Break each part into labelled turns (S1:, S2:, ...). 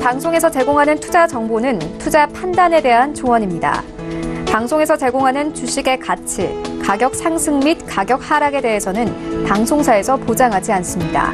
S1: 방송에서 제공하는 투자 정보는 투자 판단에 대한 조언입니다. 방송에서 제공하는 주식의 가치, 가격 상승 및 가격 하락에 대해서는 방송사에서 보장하지 않습니다.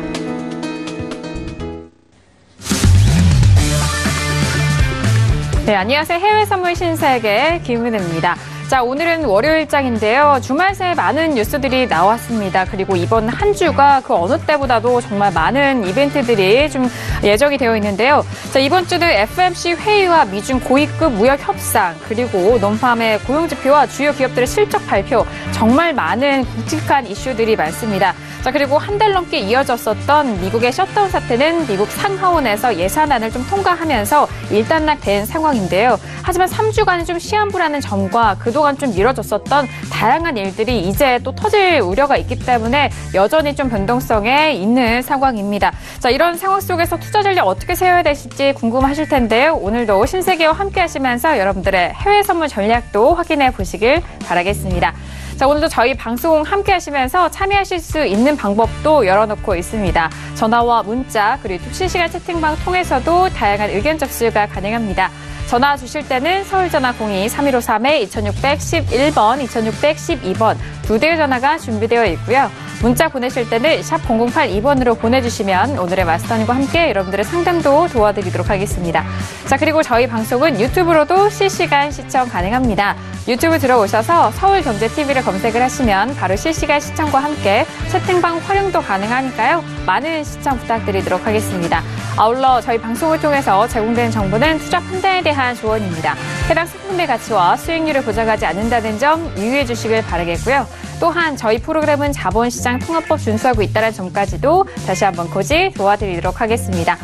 S1: 네, 안녕하세요. 해외 선물 신세계 김은혜입니다. 자, 오늘은 월요일장인데요. 주말 새에 많은 뉴스들이 나왔습니다. 그리고 이번 한 주가 그 어느 때보다도 정말 많은 이벤트들이 좀 예정이 되어 있는데요. 자, 이번 주는 FOMC 회의와 미중 고위급 무역 협상, 그리고 논팜의 고용지표와 주요 기업들의 실적 발표, 정말 많은 굵직한 이슈들이 많습니다. 자, 그리고 한 달 넘게 이어졌었던 미국의 셧다운 사태는 미국 상하원에서 예산안을 좀 통과하면서 일단락된 상황인데요. 하지만 3주간은 좀 시한부라는 점과 그동안 좀 미뤄졌었던 다양한 일들이 이제 또 터질 우려가 있기 때문에 여전히 좀 변동성에 있는 상황입니다. 자, 이런 상황 속에서 투자 전략 어떻게 세워야 되실지 궁금하실 텐데요. 오늘도 신세계와 함께 하시면서 여러분들의 해외 선물 전략도 확인해 보시길 바라겠습니다. 자, 오늘도 저희 방송 함께 하시면서 참여하실 수 있는 방법도 열어놓고 있습니다. 전화와 문자, 그리고 실시간 채팅방 통해서도 다양한 의견 접수가 가능합니다. 전화 주실 때는 서울전화 02-3153-2611번, 2612번 두 대의 전화가 준비되어 있고요. 문자 보내실 때는 샵 0082번으로 보내주시면 오늘의 마스터님과 함께 여러분들의 상담도 도와드리도록 하겠습니다. 자, 그리고 저희 방송은 유튜브로도 실시간 시청 가능합니다. 유튜브 들어오셔서 서울경제TV를 검색을 하시면 바로 실시간 시청과 함께 채팅방 활용도 가능하니까요. 많은 시청 부탁드리도록 하겠습니다. 아울러 저희 방송을 통해서 제공되는 정보는 투자 판단에 대한 조언입니다. 해당 상품의 가치와 수익률을 보장하지 않는다는 점 유의해 주시길 바라겠고요. 또한 저희 프로그램은 자본시장 통합법 준수하고 있다는 점까지도 다시 한번 고지 도와드리도록 하겠습니다.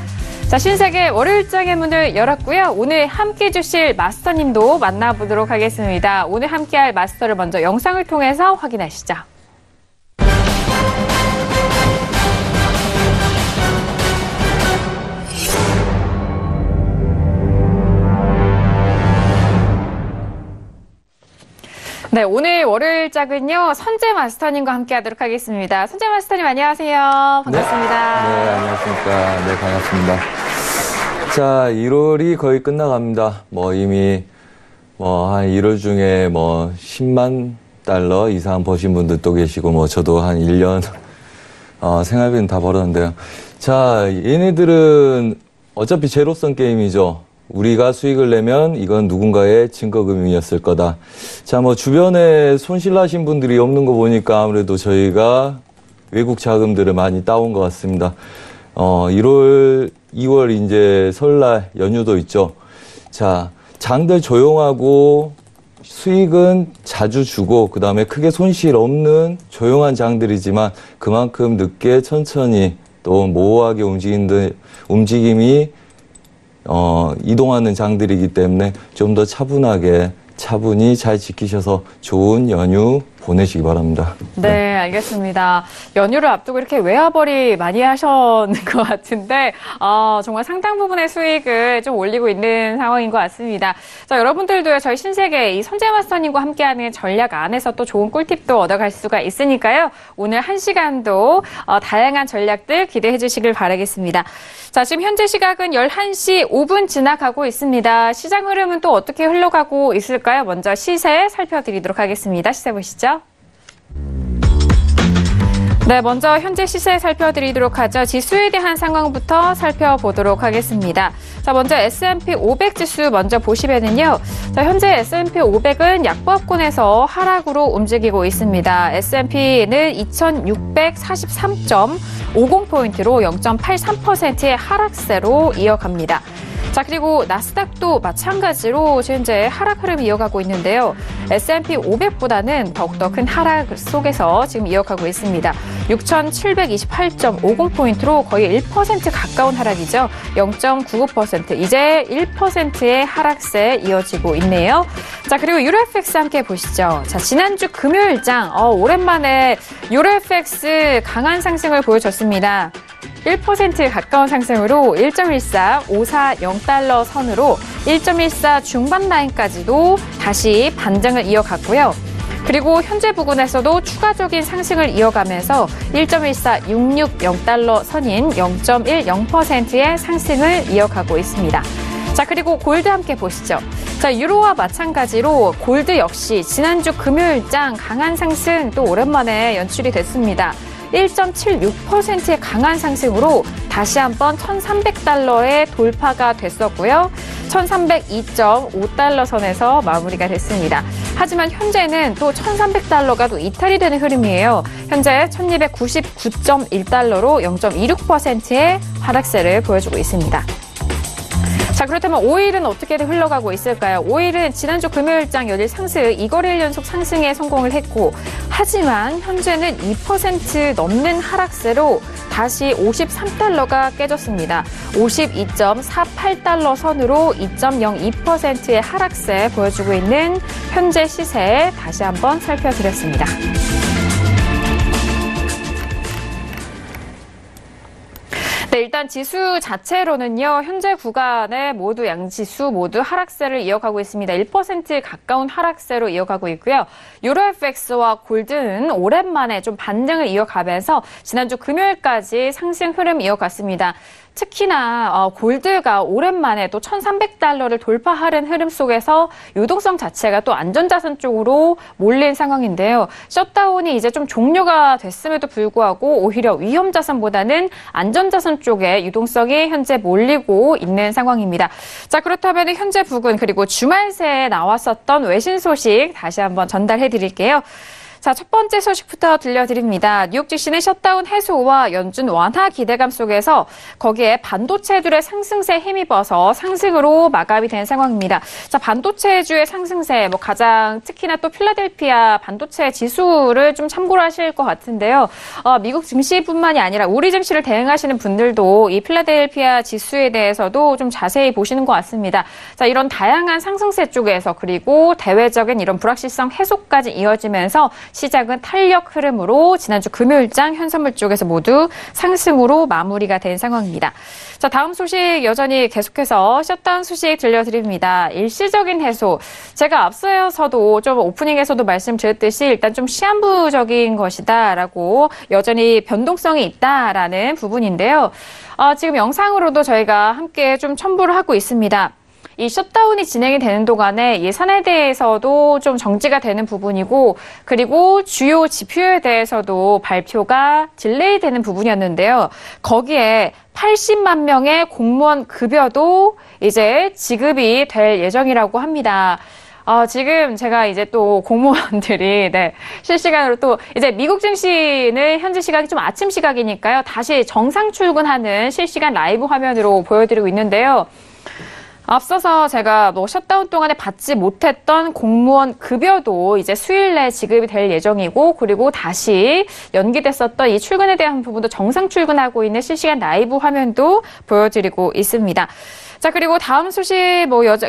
S1: 자, 신세계 월요일장의 문을 열었고요. 오늘 함께해 주실 마스터님도 만나보도록 하겠습니다. 오늘 함께할 마스터를 먼저 영상을 통해서 확인하시죠. 네, 오늘 월요일장은요, 선재 마스터님과 함께 하도록 하겠습니다. 선재 마스터님 안녕하세요. 반갑습니다.
S2: 네, 안녕하십니까. 네, 반갑습니다. 자, 1월이 거의 끝나갑니다. 이미 한 1월 중에 10만 달러 이상 버신 분들도 계시고 저도 한 1년 생활비는 다 벌었는데요. 자, 얘네들은 어차피 제로섬 게임이죠. 우리가 수익을 내면 이건 누군가의 증거금이었을 거다. 자, 주변에 손실 나신 분들이 없는 거 보니까 아무래도 저희가 외국 자금들을 많이 따온 것 같습니다. 1월, 2월 이제 설날 연휴도 있죠. 자, 장들 조용하고 수익은 자주 주고 그다음에 크게 손실 없는 조용한 장들이지만 그만큼 늦게 천천히 또 모호하게 움직임이 이동하는 장들이기 때문에 좀 더 차분히 잘 지키셔서 좋은 연휴 보내시기 바랍니다.
S1: 네, 알겠습니다. 연휴를 앞두고 이렇게 외화벌이 많이 하셨는 것 같은데, 정말 상당 부분의 수익을 좀 올리고 있는 상황인 것 같습니다. 자, 여러분들도 저희 신세계 이 선재 마스터님과 함께하는 전략 안에서 또 좋은 꿀팁도 얻어갈 수가 있으니까요. 오늘 1시간도 다양한 전략들 기대해 주시길 바라겠습니다. 자, 지금 현재 시각은 11시 5분 지나가고 있습니다. 시장 흐름은 또 어떻게 흘러가고 있을까요? 먼저 시세 살펴드리도록 하겠습니다. 시세 보시죠. 네, 먼저 현재 시세 살펴드리도록 하죠. 지수에 대한 상황부터 살펴보도록 하겠습니다. 자, 먼저 S&P 500 지수 먼저 보시면은요. 자, 현재 S&P 500은 약보합권에서 하락으로 움직이고 있습니다. S&P는 2643.50포인트로 0.83%의 하락세로 이어갑니다. 자, 그리고 나스닥도 마찬가지로 현재 하락 흐름 이어가고 있는데요. S&P 500보다는 더욱더 큰 하락 속에서 지금 이어가고 있습니다. 6,728.50포인트로 거의 1% 가까운 하락이죠. 0.99%. 이제 1%의 하락세 이어지고 있네요. 자, 그리고 유로FX 함께 보시죠. 자, 지난주 금요일장, 오랜만에 유로FX 강한 상승을 보여줬습니다. 1% 가까운 상승으로 1.14,540달러 선으로 1.14 중반 라인까지도 다시 반등을 이어갔고요. 그리고 현재 부근에서도 추가적인 상승을 이어가면서 1.14,660달러 선인 0.10%의 상승을 이어가고 있습니다. 자, 그리고 골드 함께 보시죠. 자, 유로와 마찬가지로 골드 역시 지난주 금요일장 강한 상승 또 오랜만에 연출이 됐습니다. 1.76%의 강한 상승으로 다시 한번 1,300달러의 돌파가 됐었고요. 1,302.5달러 선에서 마무리가 됐습니다. 하지만 현재는 또 1,300달러가 또 이탈이 되는 흐름이에요. 현재 1,299.1달러로 0.26%의 하락세를 보여주고 있습니다. 자, 그렇다면 5일은 어떻게 흘러가고 있을까요? 5일은 지난주 금요일장 열릴 상승 2거래일 연속 상승에 성공을 했고, 하지만 현재는 2% 넘는 하락세로 다시 53달러가 깨졌습니다. 52.48달러 선으로 2.02%의 하락세 보여주고 있는 현재 시세 다시 한번 살펴드렸습니다. 네, 일단 지수 자체로는요, 현재 구간에 모두 양지수 모두 하락세를 이어가고 있습니다. 1% 가까운 하락세로 이어가고 있고요. 유로FX와 골드는 오랜만에 좀 반등을 이어가면서 지난주 금요일까지 상승 흐름 이어갔습니다. 특히나 골드가 오랜만에 또 1,300달러를 돌파하는 흐름 속에서 유동성 자체가 또 안전자산 쪽으로 몰린 상황인데요. 셧다운이 이제 좀 종료가 됐음에도 불구하고 오히려 위험자산보다는 안전자산 쪽에 유동성이 현재 몰리고 있는 상황입니다. 자, 그렇다면 현재 부근 그리고 주말 새에 나왔었던 외신 소식 다시 한번 전달해 드릴게요. 자, 첫 번째 소식부터 들려드립니다. 뉴욕 증시는 셧다운 해소와 연준 완화 기대감 속에서 거기에 반도체들의 상승세에 힘입어서 상승으로 마감이 된 상황입니다. 자, 반도체주의 상승세, 가장 특히나 또 필라델피아 반도체 지수를 좀 참고를 하실 것 같은데요. 미국 증시뿐만이 아니라 우리 증시를 대응하시는 분들도 이 필라델피아 지수에 대해서도 좀 자세히 보시는 것 같습니다. 자, 이런 다양한 상승세 쪽에서 그리고 대외적인 이런 불확실성 해소까지 이어지면서 시장은 탄력 흐름으로 지난주 금요일장 현선물 쪽에서 모두 상승으로 마무리가 된 상황입니다. 자, 다음 소식 여전히 계속해서 셧다운 소식 들려드립니다. 일시적인 해소. 제가 앞서서도 좀 오프닝에서도 말씀드렸듯이 일단 좀 시한부적인 것이다라고 여전히 변동성이 있다라는 부분인데요. 지금 영상으로도 저희가 함께 좀 첨부를 하고 있습니다. 이 셧다운이 진행이 되는 동안에 예산에 대해서도 좀 정지가 되는 부분이고, 그리고 주요 지표에 대해서도 발표가 딜레이 되는 부분이었는데요. 거기에 80만 명의 공무원 급여도 이제 지급이 될 예정이라고 합니다. 지금 제가 이제 또 공무원들이, 실시간으로 또 이제 미국 증시는 현재 시각이 좀 아침 시각이니까요. 다시 정상 출근하는 실시간 라이브 화면으로 보여드리고 있는데요. 앞서서 제가 셧다운 동안에 받지 못했던 공무원 급여도 이제 수요일 내 지급이 될 예정이고, 그리고 다시 연기됐었던 이 출근에 대한 부분도 정상 출근하고 있는 실시간 라이브 화면도 보여드리고 있습니다. 자, 그리고 다음 소식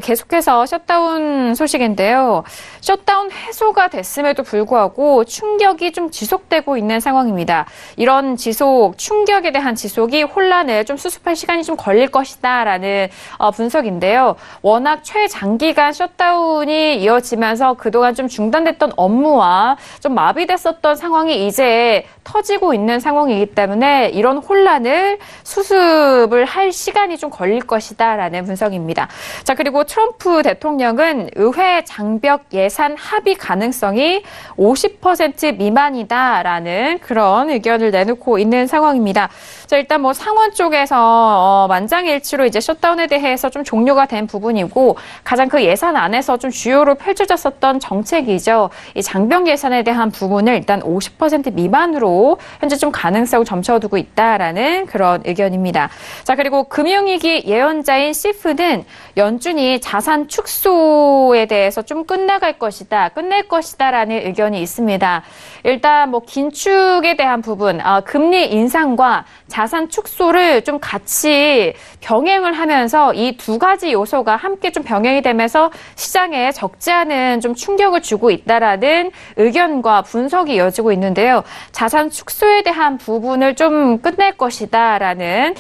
S1: 계속해서 셧다운 소식인데요. 셧다운 해소가 됐음에도 불구하고 충격이 좀 지속되고 있는 상황입니다. 이런 충격에 대한 지속이 혼란을 좀 수습할 시간이 좀 걸릴 것이다라는 분석인데요. 워낙 최장기간 셧다운이 이어지면서 그동안 좀 중단됐던 업무와 좀 마비됐었던 상황이 이제 터지고 있는 상황이기 때문에 이런 혼란을 수습을 할 시간이 좀 걸릴 것이다 라는 분석입니다. 자, 그리고 트럼프 대통령은 의회 장벽 예산 합의 가능성이 50% 미만이다라는 그런 의견을 내놓고 있는 상황입니다. 자, 일단 상원 쪽에서 만장일치로 이제 셧다운에 대해서 좀 종료 종료가 된 부분이고 가장 그 예산 안에서 좀 주요로 펼쳐졌었던 정책이죠. 이 장병 예산에 대한 부분을 일단 50% 미만으로 현재 좀 가능성을 점쳐두고 있다라는 그런 의견입니다. 자, 그리고 금융위기 예언자인 시프는 연준이 자산 축소에 대해서 좀 끝낼 것이다라는 의견이 있습니다. 일단 뭐 긴축에 대한 부분, 금리 인상과 자산 축소를 좀 같이 병행을 하면서 이 두 가지 요소가 함께 좀 병행이 되면서 시장에 적지 않은 좀 충격을 주고 있다라는 의견과 분석이 이어지고 있는데요. 자산 축소에 대한 부분을 좀 끝낼 것이다라는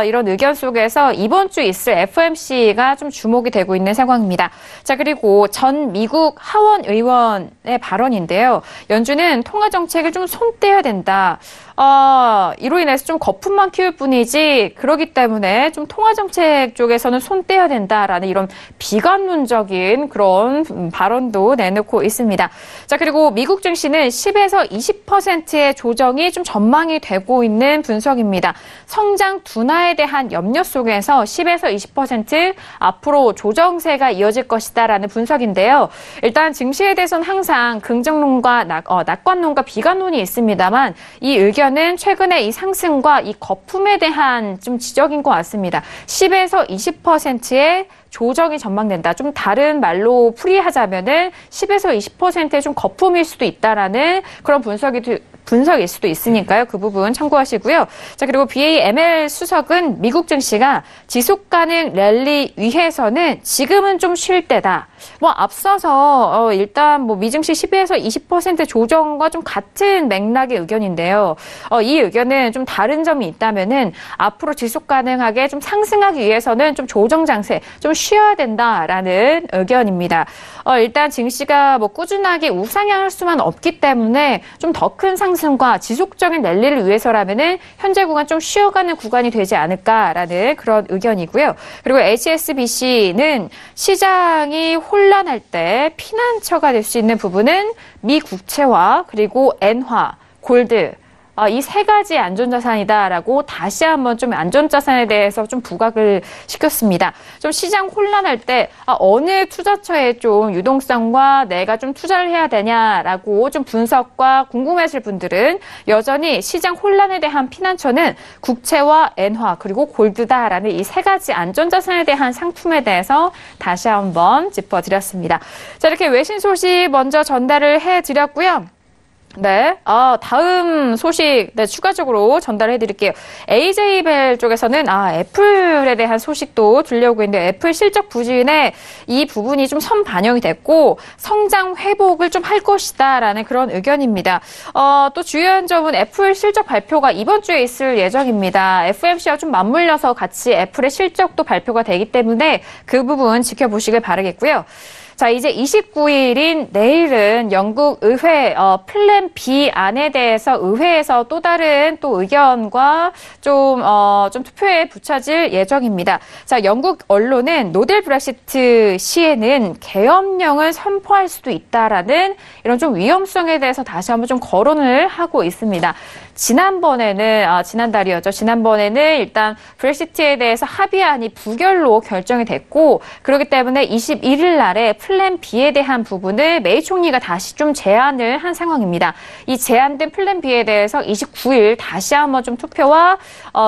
S1: 이런 의견 속에서 이번 주 있을 FOMC가 좀 주목이 되고 있는 상황입니다. 자, 그리고 전 미국 하원 의원의 발언인데요. 연준은 통화 정책을 좀 손 떼야 된다. 이로 인해서 좀 거품만 키울 뿐이지 그러기 때문에 좀 통화정책 쪽에서는 손 떼야 된다라는 이런 비관론적인 그런 발언도 내놓고 있습니다. 자, 그리고 미국 증시는 10에서 20%의 조정이 좀 전망이 되고 있는 분석입니다. 성장 둔화에 대한 염려 속에서 10에서 20% 앞으로 조정세가 이어질 것이다라는 분석인데요. 일단 증시에 대해서는 항상 긍정론과 낙관론과 비관론이 있습니다만 이 의견은 최근에 이 상승과 이 거품에 대한 좀 지적인 것 같습니다. 10에서 20%의 조정이 전망된다. 좀 다른 말로 풀이하자면은 10에서 20%의 좀 거품일 수도 있다라는 그런 분석일 수도 있으니까요. 그 부분 참고하시고요. 자, 그리고 BAML 수석은 미국 증시가 지속 가능 랠리 위해서는 지금은 좀 쉴 때다. 뭐 앞서서 일단 뭐 미증시 10에서 20% 조정과 좀 같은 맥락의 의견인데요. 이 의견은 좀 다른 점이 있다면은 앞으로 지속 가능하게 좀 상승하기 위해서는 좀 조정 장세, 좀 쉬어야 된다라는 의견입니다. 일단 증시가 뭐 꾸준하게 우상향할 수만 없기 때문에 좀 더 큰 상승과 지속적인 랠리를 위해서라면은 현재 구간 좀 쉬어가는 구간이 되지 않을까라는 그런 의견이고요. 그리고 HSBC는 시장이 혼란할 때 피난처가 될 수 있는 부분은 미 국채화 그리고 엔화, 골드 이 세 가지 안전자산이다라고 다시 한번 좀 안전자산에 대해서 좀 부각을 시켰습니다. 좀 시장 혼란할 때 어느 투자처에 좀 유동성과 내가 좀 투자를 해야 되냐라고 좀 분석과 궁금해하실 분들은 여전히 시장 혼란에 대한 피난처는 국채와 엔화 그리고 골드다라는 이 세 가지 안전자산에 대한 상품에 대해서 다시 한번 짚어드렸습니다. 자, 이렇게 외신 소식 먼저 전달을 해드렸고요. 네, 다음 소식, 추가적으로 전달해 드릴게요. AJ벨 쪽에서는, 애플에 대한 소식도 들려오고 있는데, 애플 실적 부진에 이 부분이 좀 선반영이 됐고, 성장 회복을 좀 할 것이다라는 그런 의견입니다. 또 주요한 점은 애플 실적 발표가 이번 주에 있을 예정입니다. FOMC와 좀 맞물려서 같이 애플의 실적도 발표가 되기 때문에 그 부분 지켜보시길 바라겠고요. 자, 이제 29일인 내일은 영국 의회 플랜 B 안에 대해서 의회에서 또 다른 또 의견과 좀 투표에 붙여질 예정입니다. 자, 영국 언론은 노딜 브렉시트 시에는 계엄령을 선포할 수도 있다라는 이런 좀 위험성에 대해서 다시 한번 좀 거론을 하고 있습니다. 지난번에는 일단 브렉시트에 대해서 합의안이 부결로 결정이 됐고 그렇기 때문에 21일 날에 플랜 B에 대한 부분을 메이 총리가 다시 좀 제안을 한 상황입니다. 이 제안된 플랜 B에 대해서 29일 다시 한번 좀 투표와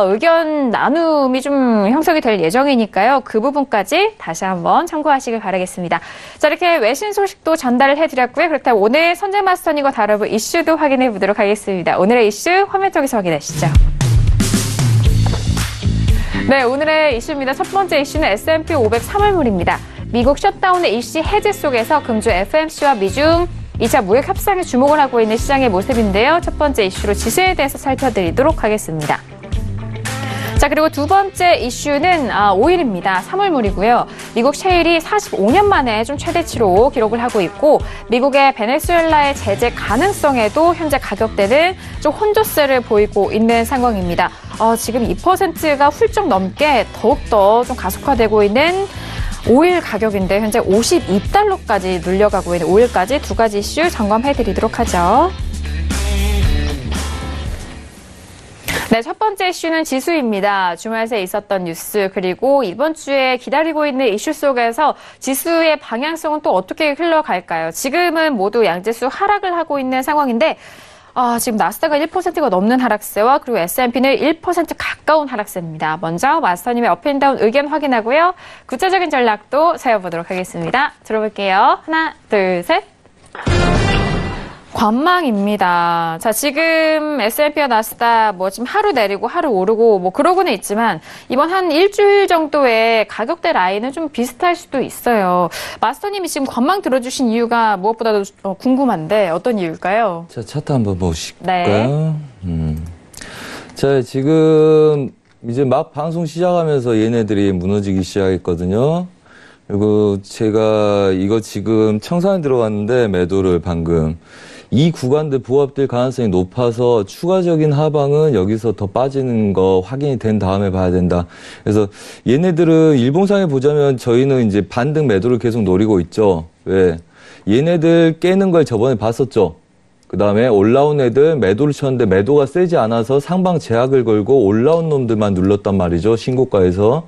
S1: 의견 나눔이 좀 형성이 될 예정이니까요. 그 부분까지 다시 한번 참고하시길 바라겠습니다. 자, 이렇게 외신 소식도 전달을 해드렸고요. 그렇다면 오늘 선생마스터님과 다뤄볼 이슈도 확인해 보도록 하겠습니다. 오늘의 이슈 화면 쪽에서 확인하시죠. 네, 오늘의 이슈입니다. 첫 번째 이슈는 S&P 500 3월물입니다. 미국 셧다운의 일시 해제 속에서 금주 FOMC와 미중 2차 무역 협상에 주목을 하고 있는 시장의 모습인데요. 첫 번째 이슈로 지수에 대해서 살펴드리도록 하겠습니다. 자, 그리고 두 번째 이슈는 오일입니다. 3월물이고요. 미국 셰일이 45년 만에 좀 최대치로 기록을 하고 있고 미국의 베네수엘라의 제재 가능성에도 현재 가격대는 좀 혼조세를 보이고 있는 상황입니다. 지금 2%가 훌쩍 넘게 더욱더 좀 가속화되고 있는 오일 가격인데 현재 52달러까지 눌려가고 있는 오일까지 두 가지 이슈 점검해드리도록 하죠. 네, 첫 번째 이슈는 지수입니다. 주말 새 있었던 뉴스 그리고 이번 주에 기다리고 있는 이슈 속에서 지수의 방향성은 또 어떻게 흘러갈까요? 지금은 모두 양지수 하락을 하고 있는 상황인데 지금 나스닥은 1%가 넘는 하락세와 그리고 S&P는 1% 가까운 하락세입니다. 먼저 마스터님의 업앤다운 의견 확인하고요. 구체적인 전략도 세워보도록 하겠습니다. 들어볼게요. 하나, 둘, 셋. 관망입니다. 자, 지금 S&P와 나스닥 지금 하루 내리고 하루 오르고 그러고는 있지만 이번 한 일주일 정도의 가격대 라인은 좀 비슷할 수도 있어요. 마스터님이 지금 관망 들어주신 이유가 무엇보다도 궁금한데 어떤 이유일까요?
S2: 자, 차트 한번 보실까요? 네. 자, 지금 이제 막 방송 시작하면서 얘네들이 무너지기 시작했거든요. 그리고 제가 이거 지금 청산에 들어갔는데 매도를 방금 이 구간들 부합될 가능성이 높아서 추가적인 하방은 여기서 더 빠지는 거 확인이 된 다음에 봐야 된다. 그래서 얘네들은 일봉상에 보자면 저희는 이제 반등 매도를 계속 노리고 있죠. 왜? 얘네들 깨는 걸 저번에 봤었죠. 그 다음에 올라온 애들 매도를 쳤는데 매도가 세지 않아서 상방 제약을 걸고 올라온 놈들만 눌렀단 말이죠. 신고가에서.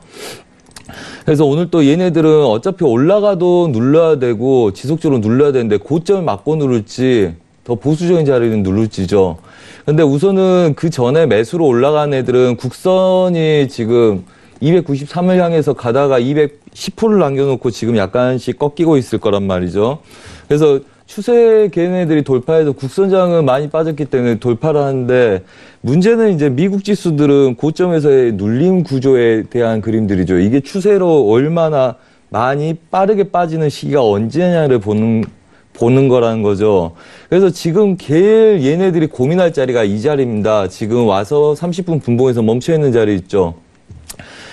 S2: 그래서 오늘 또 얘네들은 어차피 올라가도 눌러야 되고 지속적으로 눌러야 되는데 고점을 맞고 누를지 더 보수적인 자리는 누를지죠. 근데 우선은 그 전에 매수로 올라간 애들은 국선이 지금 293을 향해서 가다가 210%를 남겨놓고 지금 약간씩 꺾이고 있을 거란 말이죠. 그래서 추세 걔네들이 돌파해서 국선장은 많이 빠졌기 때문에 돌파를 하는데 문제는 이제 미국 지수들은 고점에서의 눌림 구조에 대한 그림들이죠. 이게 추세로 얼마나 많이 빠르게 빠지는 시기가 언제냐를 보는 거라는 거죠. 그래서 지금 제일 얘네들이 고민할 자리가 이 자리입니다. 지금 와서 30분 분봉에서 멈춰있는 자리 있죠.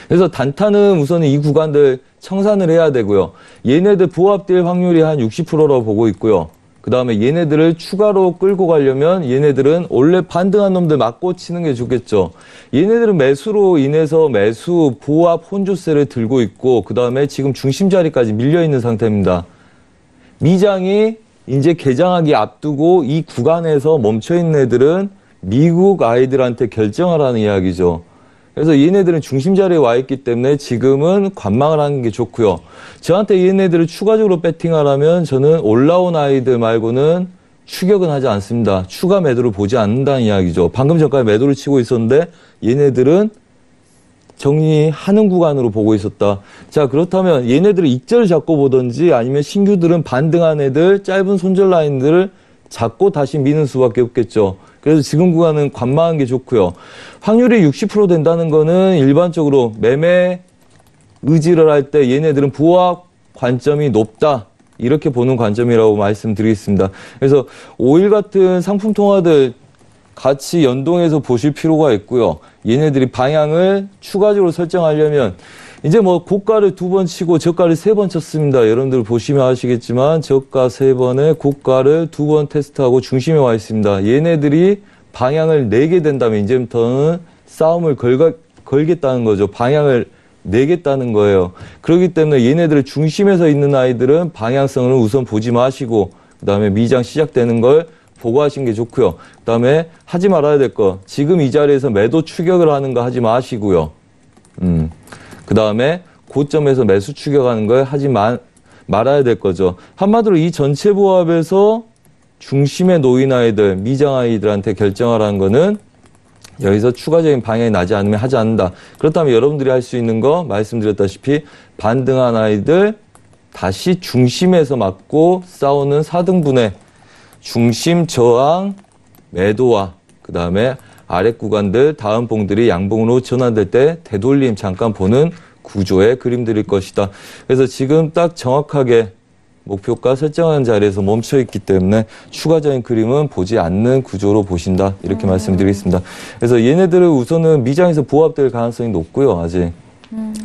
S2: 그래서 단타는 우선 이 구간들 청산을 해야 되고요. 얘네들 부합될 확률이 한 60%라고 보고 있고요. 그 다음에 얘네들을 추가로 끌고 가려면 얘네들은 원래 반등한 놈들 맞고 치는 게 좋겠죠. 얘네들은 매수로 인해서 매수 보합 혼조세를 들고 있고 그 다음에 지금 중심 자리까지 밀려있는 상태입니다. 미장이 이제 개장하기 앞두고 이 구간에서 멈춰있는 애들은 미국 아이들한테 결정하라는 이야기죠. 그래서 얘네들은 중심 자리에 와 있기 때문에 지금은 관망을 하는 게 좋고요. 저한테 얘네들을 추가적으로 배팅하라면 저는 올라온 아이들 말고는 추격은 하지 않습니다. 추가 매도를 보지 않는다는 이야기죠. 방금 전까지 매도를 치고 있었는데 얘네들은 정리하는 구간으로 보고 있었다. 자, 그렇다면 얘네들을 익절을 잡고 보든지 아니면 신규들은 반등한 애들 짧은 손절 라인들을 잡고 다시 미는 수밖에 없겠죠. 그래서 지금 구간은 관망한 게 좋고요. 확률이 60% 된다는 거는 일반적으로 매매 의지를 할 때 얘네들은 부합 관점이 높다. 이렇게 보는 관점이라고 말씀드리겠습니다. 그래서 오일 같은 상품 통화들 같이 연동해서 보실 필요가 있고요. 얘네들이 방향을 추가적으로 설정하려면 이제 고가를 2번 치고 저가를 3번 쳤습니다. 여러분들 보시면 아시겠지만 저가 3번에 고가를 2번 테스트하고 중심에 와 있습니다. 얘네들이 방향을 내게 된다면 이제부터는 싸움을 걸겠다는 거죠. 방향을 내겠다는 거예요. 그렇기 때문에 얘네들의 중심에서 있는 아이들은 방향성을 우선 보지 마시고 그 다음에 미장 시작되는 걸 보고 하시는 게 좋고요. 그 다음에 하지 말아야 될 거 지금 이 자리에서 매도 추격을 하는 거 하지 마시고요. 그 다음에 고점에서 매수 추격하는 걸 하지 말아야 될 거죠. 한마디로 이 전체 부합에서 중심에 놓인 아이들, 미장 아이들한테 결정하라는 거는 여기서 추가적인 방향이 나지 않으면 하지 않는다. 그렇다면 여러분들이 할 수 있는 거 말씀드렸다시피 반등한 아이들 다시 중심에서 맞고 싸우는 4등분의 중심 저항 매도와 그 다음에 아래 구간들 다음 봉들이 양봉으로 전환될 때 되돌림 잠깐 보는 구조의 그림들일 것이다. 그래서 지금 딱 정확하게 목표가 설정하는 자리에서 멈춰 있기 때문에 추가적인 그림은 보지 않는 구조로 보신다. 이렇게 말씀드리겠습니다. 그래서 얘네들은 우선은 미장에서 부합될 가능성이 높고요. 아직.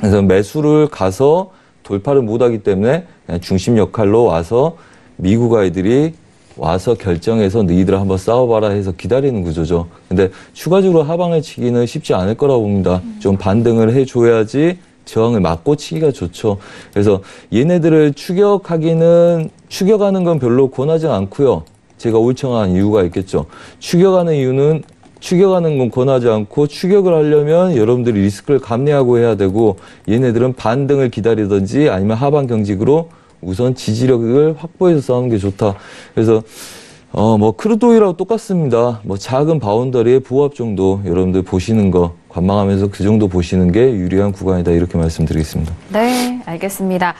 S2: 그래서 매수를 가서 돌파를 못하기 때문에 그냥 중심 역할로 와서 미국 아이들이 와서 결정해서 너희들 한번 싸워봐라 해서 기다리는 구조죠. 근데 추가적으로 하방을 치기는 쉽지 않을 거라고 봅니다. 좀 반등을 해줘야지 저항을 맞고 치기가 좋죠. 그래서 얘네들을 추격하는 건 별로 권하지 않고요. 제가 울청한 이유가 있겠죠. 추격하는 이유는 추격하는 건 권하지 않고 추격을 하려면 여러분들이 리스크를 감내하고 해야 되고 얘네들은 반등을 기다리든지 아니면 하방 경직으로 우선 지지력을 확보해서 싸우는 게 좋다. 그래서 뭐 크루도일하고 똑같습니다. 뭐 작은 바운더리의 부합 정도 여러분들 보시는 거 관망하면서 그 정도 보시는 게 유리한 구간이다 이렇게 말씀드리겠습니다.
S1: 네, 알겠습니다.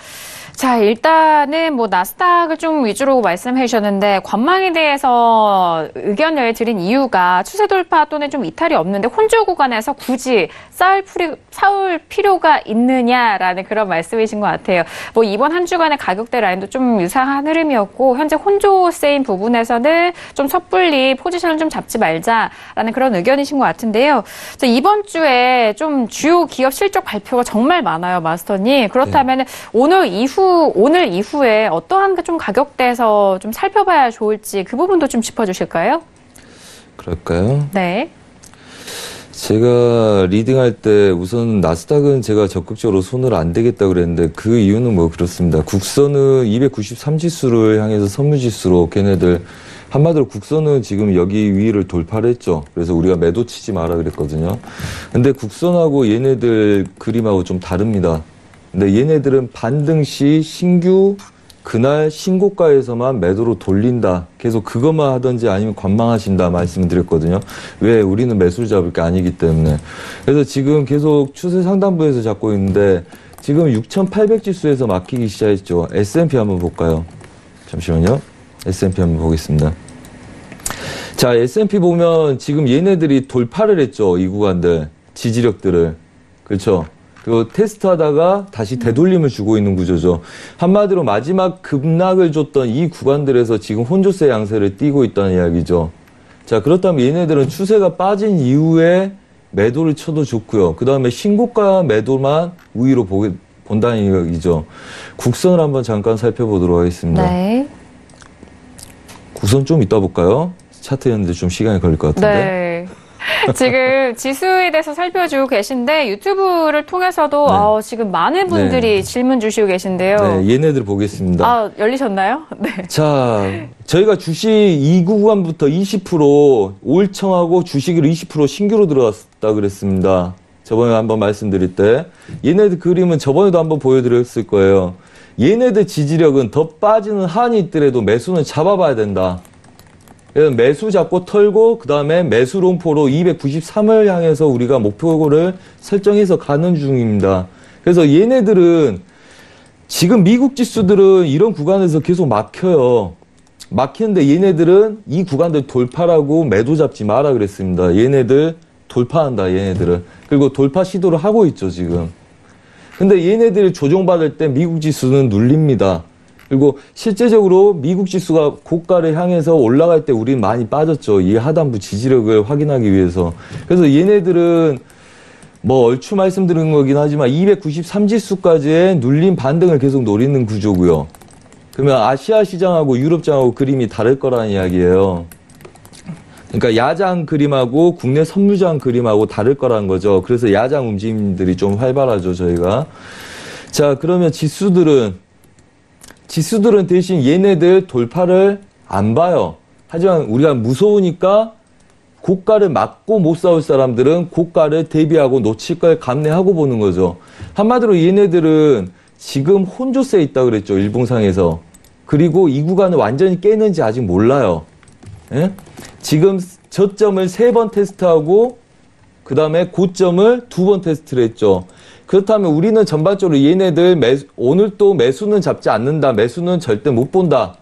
S1: 자, 일단은 뭐 나스닥을 좀 위주로 말씀해 주셨는데 관망에 대해서 의견을 드린 이유가 추세 돌파 또는 좀 이탈이 없는데 혼조 구간에서 굳이 싸울 필요가 있느냐라는 그런 말씀이신 것 같아요. 뭐 이번 한 주간의 가격대 라인도 좀 유사한 흐름이었고 현재 혼조세인 부분에서는 좀 섣불리 포지션을 좀 잡지 말자라는 그런 의견이신 것 같은데요. 자, 이번 주에 좀 주요 기업 실적 발표가 정말 많아요, 마스터님. 그렇다면 오늘 이후에 어떠한 좀 가격대에서 좀 살펴봐야 좋을지 그 부분도 좀 짚어주실까요?
S2: 그럴까요?
S1: 네.
S2: 제가 리딩할 때 우선 나스닥은 제가 적극적으로 손을 안 대겠다고 그랬는데 그 이유는 뭐 그렇습니다. 국선은 293지수를 향해서 선물지수로 걔네들 한마디로 국선은 지금 여기 위를 돌파를 했죠. 그래서 우리가 매도 치지 마라 그랬거든요. 근데 국선하고 얘네들 그림하고 좀 다릅니다. 근데 얘네들은 반등 시 신규 그날 신고가에서만 매도로 돌린다. 계속 그것만 하든지 아니면 관망하신다 말씀을 드렸거든요. 왜? 우리는 매수를 잡을 게 아니기 때문에. 그래서 지금 계속 추세 상단부에서 잡고 있는데 지금 6,800지수에서 막히기 시작했죠. S&P 한번 볼까요? 잠시만요. S&P 한번 보겠습니다. 자, S&P 보면 지금 얘네들이 돌파를 했죠. 이 구간들. 지지력들을. 그렇죠? 그 테스트하다가 다시 되돌림을 주고 있는 구조죠. 한마디로 마지막 급락을 줬던 이 구간들에서 지금 혼조세 양세를 띠고 있다는 이야기죠. 자, 그렇다면 얘네들은 추세가 빠진 이후에 매도를 쳐도 좋고요. 그 다음에 신고가 매도만 우위로 본다는 이야기죠. 국선을 한번 잠깐 살펴보도록 하겠습니다.
S1: 네.
S2: 국선 좀 이따 볼까요? 차트였는데 좀 시간이 걸릴 것 같은데.
S1: 네. 지금 지수에 대해서 살펴주고 계신데 유튜브를 통해서도 지금 많은 분들이 질문 주시고 계신데요.
S2: 네, 얘네들 보겠습니다.
S1: 열리셨나요? 네.
S2: 자, 저희가 주식 이 구간부터 20% 올청하고 주식으로 20% 신규로 들어갔다 그랬습니다. 저번에 한번 말씀드릴 때. 얘네들 그림은 저번에도 한번 보여드렸을 거예요. 얘네들 지지력은 더 빠지는 한이 있더라도 매수는 잡아봐야 된다. 그래서 매수 잡고 털고 그 다음에 매수 롱포로 293을 향해서 우리가 목표를 설정해서 가는 중입니다. 그래서 얘네들은 지금 미국 지수들은 이런 구간에서 계속 막혀요. 막히는데 얘네들은 이 구간들 돌파라고 매도 잡지 마라 그랬습니다. 얘네들 돌파한다, 얘네들은. 그리고 돌파 시도를 하고 있죠, 지금. 근데 얘네들이 조정받을 때 미국 지수는 눌립니다. 그리고 실제적으로 미국 지수가 고가를 향해서 올라갈 때 우리는 많이 빠졌죠. 이 하단부 지지력을 확인하기 위해서. 그래서 얘네들은 뭐 얼추 말씀드린 거긴 하지만 293지수까지의 눌림 반등을 계속 노리는 구조고요. 그러면 아시아 시장하고 유럽 장하고 그림이 다를 거라는 이야기예요. 그러니까 야장 그림하고 국내 선물장 그림하고 다를 거라는 거죠. 그래서 야장 움직임들이 좀 활발하죠, 저희가. 자, 그러면 지수들은 대신 얘네들 돌파를 안 봐요. 하지만 우리가 무서우니까 고가를 맞고 못 싸울 사람들은 고가를 대비하고 놓칠 걸 감내하고 보는 거죠. 한마디로 얘네들은 지금 혼조세에 있다 그랬죠, 일봉상에서. 그리고 이 구간을 완전히 깨는지 아직 몰라요. 예? 지금 저점을 3번 테스트하고 그 다음에 고점을 2번 테스트를 했죠. 그렇다면 우리는 전반적으로 얘네들 오늘 또 매수는 잡지 않는다. 매수는 절대 못 본다.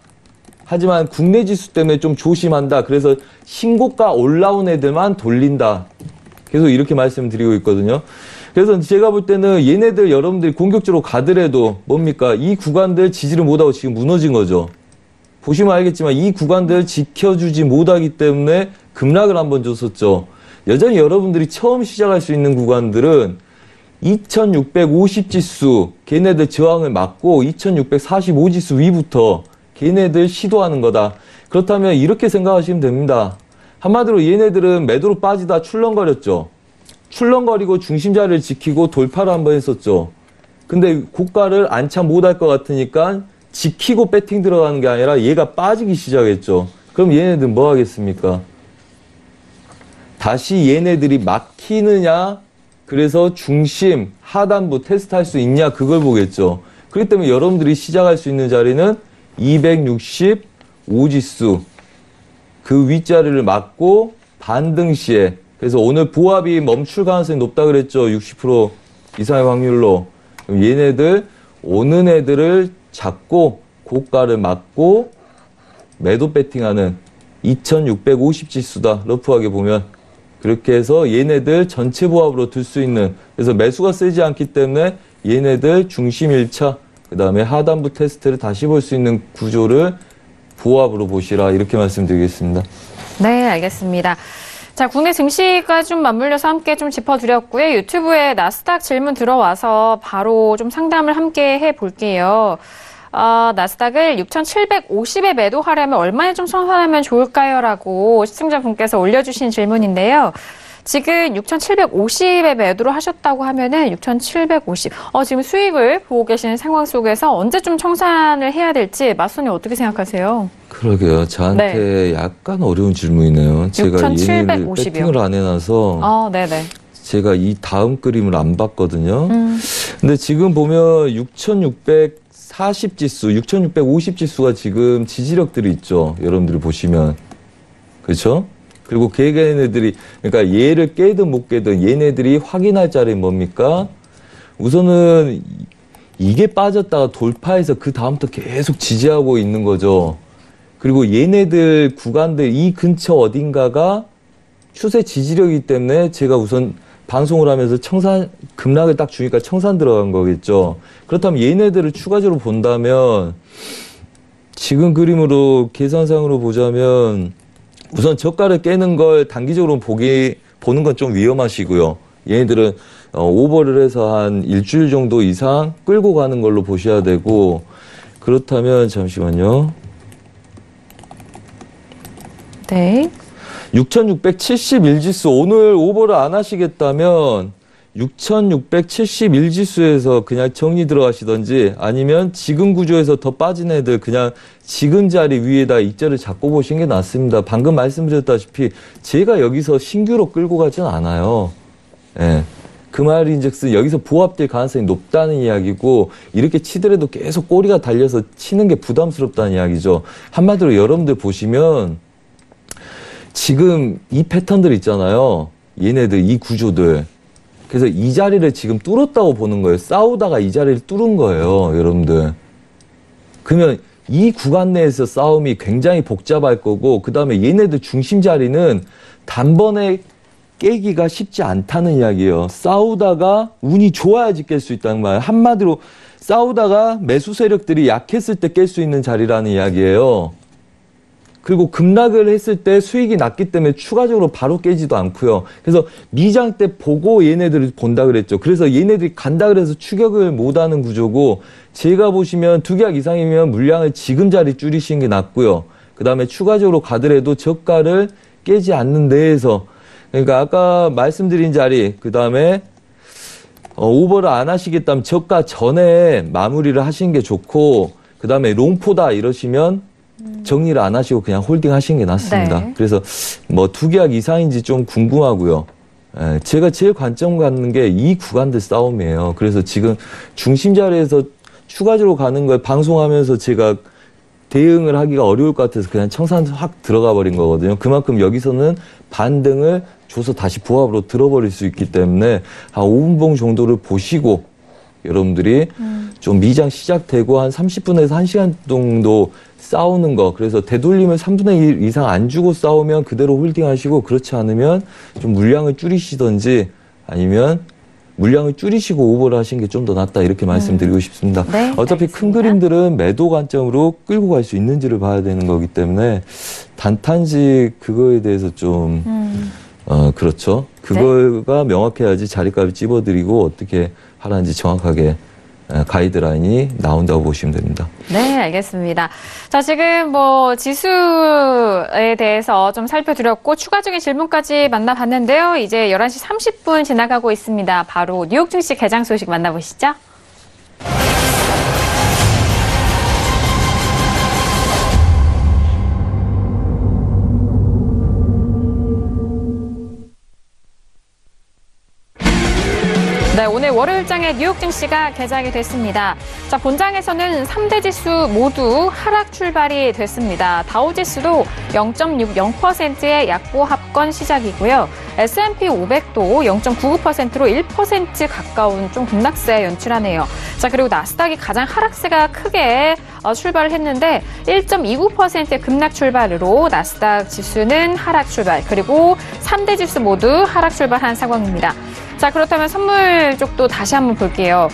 S2: 하지만 국내 지수 때문에 좀 조심한다. 그래서 신고가 올라온 애들만 돌린다. 계속 이렇게 말씀드리고 있거든요. 그래서 제가 볼 때는 얘네들 여러분들이 공격적으로 가더라도 뭡니까? 이 구간들 지지를 못하고 지금 무너진 거죠. 보시면 알겠지만 이 구간들 지켜주지 못하기 때문에 급락을 한번 줬었죠. 여전히 여러분들이 처음 시작할 수 있는 구간들은 2650지수 걔네들 저항을 막고 2645지수 위부터 걔네들 시도하는 거다. 그렇다면 이렇게 생각하시면 됩니다. 한마디로 얘네들은 매도로 빠지다 출렁거렸죠. 출렁거리고 중심자리를 지키고 돌파를 한번 했었죠. 근데 고가를 안착 못할 것 같으니까 지키고 배팅 들어가는 게 아니라 얘가 빠지기 시작했죠. 그럼 얘네들 뭐 하겠습니까? 다시 얘네들이 막히느냐, 그래서 중심, 하단부 테스트할 수 있냐, 그걸 보겠죠. 그렇기 때문에 여러분들이 시작할 수 있는 자리는 265지수, 그 윗자리를 막고 반등 시에, 그래서 오늘 보합이 멈출 가능성이 높다 그랬죠. 60% 이상의 확률로. 그럼 얘네들, 오는 애들을 잡고 고가를 막고 매도 배팅하는 2650지수다. 러프하게 보면. 그렇게 해서 얘네들 전체 보합으로 들 수 있는, 그래서 매수가 세지 않기 때문에 얘네들 중심 1차, 그 다음에 하단부 테스트를 다시 볼 수 있는 구조를 보합으로 보시라. 이렇게 말씀드리겠습니다.
S1: 네, 알겠습니다. 자, 국내 증시가 좀 맞물려서 함께 좀 짚어드렸고요. 유튜브에 나스닥 질문 들어와서 바로 좀 상담을 함께 해볼게요. 나스닥을 6,750에 매도하려면 얼마에 좀 선호하면 좋을까요? 라고 시청자분께서 올려주신 질문인데요. 지금 6,750에 매도를 하셨다고 하면은 6,750. 지금 수익을 보고 계시는 상황 속에서 언제 좀 청산을 해야 될지 맞선이 어떻게 생각하세요?
S2: 그러게요. 저한테 약간 어려운 질문이네요. 제가 얘네를
S1: 6,750이요.
S2: 배팅을 안 해놔서
S1: 네네.
S2: 제가 이 다음 그림을 안 봤거든요. 근데 지금 보면 6,640지수, 6,650지수가 지금 지지력들이 있죠. 여러분들이 보시면. 그렇죠? 그리고 걔네들이, 그러니까 얘를 깨든 못 깨든 얘네들이 확인할 자리는 뭡니까? 우선은 이게 빠졌다가 돌파해서 그 다음부터 계속 지지하고 있는 거죠. 그리고 얘네들 구간들 이 근처 어딘가가 추세 지지력이기 때문에 제가 우선 방송을 하면서 청산, 급락을 딱 주니까 청산 들어간 거겠죠. 그렇다면 얘네들을 추가적으로 본다면 지금 그림으로 계산상으로 보자면 우선 저가를 깨는 걸 단기적으로 보는 건 좀 위험하시고요. 얘네들은 오버를 해서 한 일주일 정도 이상 끌고 가는 걸로 보셔야 되고, 그렇다면 잠시만요.
S1: 네.
S2: 6671지수 오늘 오버를 안 하시겠다면 6671지수에서 그냥 정리 들어가시던지, 아니면 지금 구조에서 더 빠진 애들 그냥 지금 자리 위에다 입자를 잡고 보시는 게 낫습니다. 방금 말씀드렸다시피 제가 여기서 신규로 끌고 가진 않아요. 예. 그 말인즉슨 여기서 보합될 가능성이 높다는 이야기고, 이렇게 치더라도 계속 꼬리가 달려서 치는 게 부담스럽다는 이야기죠. 한마디로 여러분들 보시면 지금 이 패턴들 있잖아요. 얘네들, 이 구조들. 그래서 이 자리를 지금 뚫었다고 보는 거예요. 싸우다가 이 자리를 뚫은 거예요, 여러분들. 그러면 이 구간 내에서 싸움이 굉장히 복잡할 거고, 그 다음에 얘네들 중심 자리는 단번에 깨기가 쉽지 않다는 이야기예요. 싸우다가 운이 좋아야지 깰 수 있다는 말. 한마디로 싸우다가 매수 세력들이 약했을 때 깰 수 있는 자리라는 이야기예요. 그리고 급락을 했을 때 수익이 났기 때문에 추가적으로 바로 깨지도 않고요. 그래서 미장 때 보고 얘네들을 본다 그랬죠. 그래서 얘네들이 간다 그래서 추격을 못하는 구조고, 제가 보시면 두 계약 이상이면 물량을 지금 자리 줄이시는 게 낫고요. 그 다음에 추가적으로 가더라도 저가를 깨지 않는 데에서, 그러니까 아까 말씀드린 자리, 그 다음에 오버를 안 하시겠다면 저가 전에 마무리를 하시는 게 좋고, 그 다음에 롱포다 이러시면 정리를 안 하시고 그냥 홀딩 하시는 게 낫습니다.
S1: 네.
S2: 그래서 뭐 두 계약 이상인지 좀 궁금하고요. 제가 제일 관점 갖는 게 이 구간들 싸움이에요. 그래서 지금 중심 자리에서 추가적으로 가는 걸 방송하면서 제가 대응을 하기가 어려울 것 같아서 그냥 청산 확 들어가 버린 거거든요. 그만큼 여기서는 반등을 줘서 다시 보합으로 들어버릴 수 있기 때문에 한 5분봉 정도를 보시고 여러분들이 좀 미장 시작되고 한 30분에서 1시간 정도 싸우는 거, 그래서 되돌림을 3분의 1 이상 안 주고 싸우면 그대로 홀딩 하시고, 그렇지 않으면 좀 물량을 줄이시던지 아니면 물량을 줄이시고 오버를 하시는 게 좀 더 낫다, 이렇게 말씀드리고 싶습니다.
S1: 네,
S2: 어차피
S1: 알겠습니다.
S2: 큰 그림들은 매도 관점으로 끌고 갈 수 있는지를 봐야 되는 거기 때문에 단탄직 그거에 대해서 좀 그렇죠. 그거가 명확해야지 자리값을 찝어드리고 어떻게 하라는지 정확하게 가이드라인이 나온다고 보시면 됩니다.
S1: 네, 알겠습니다. 자, 지금 뭐 지수에 대해서 좀 살펴드렸고 추가적인 질문까지 만나봤는데요. 이제 11시 30분 지나가고 있습니다. 바로 뉴욕 증시 개장 소식 만나보시죠. 네, 오늘 월요일장의 뉴욕 증시가 개장이 됐습니다. 자, 본장에서는 3대 지수 모두 하락 출발이 됐습니다. 다우지수도 0.60%의 약보합권 시작이고요. S&P 500도 0.99%로 1% 가까운 좀 급락세 연출하네요. 자, 그리고 나스닥이 가장 하락세가 크게 출발을 했는데 1.29%의 급락 출발으로 나스닥 지수는 하락 출발, 그리고 3대 지수 모두 하락 출발한 상황입니다. 자, 그렇다면 선물 쪽도 다시 한번 볼게요.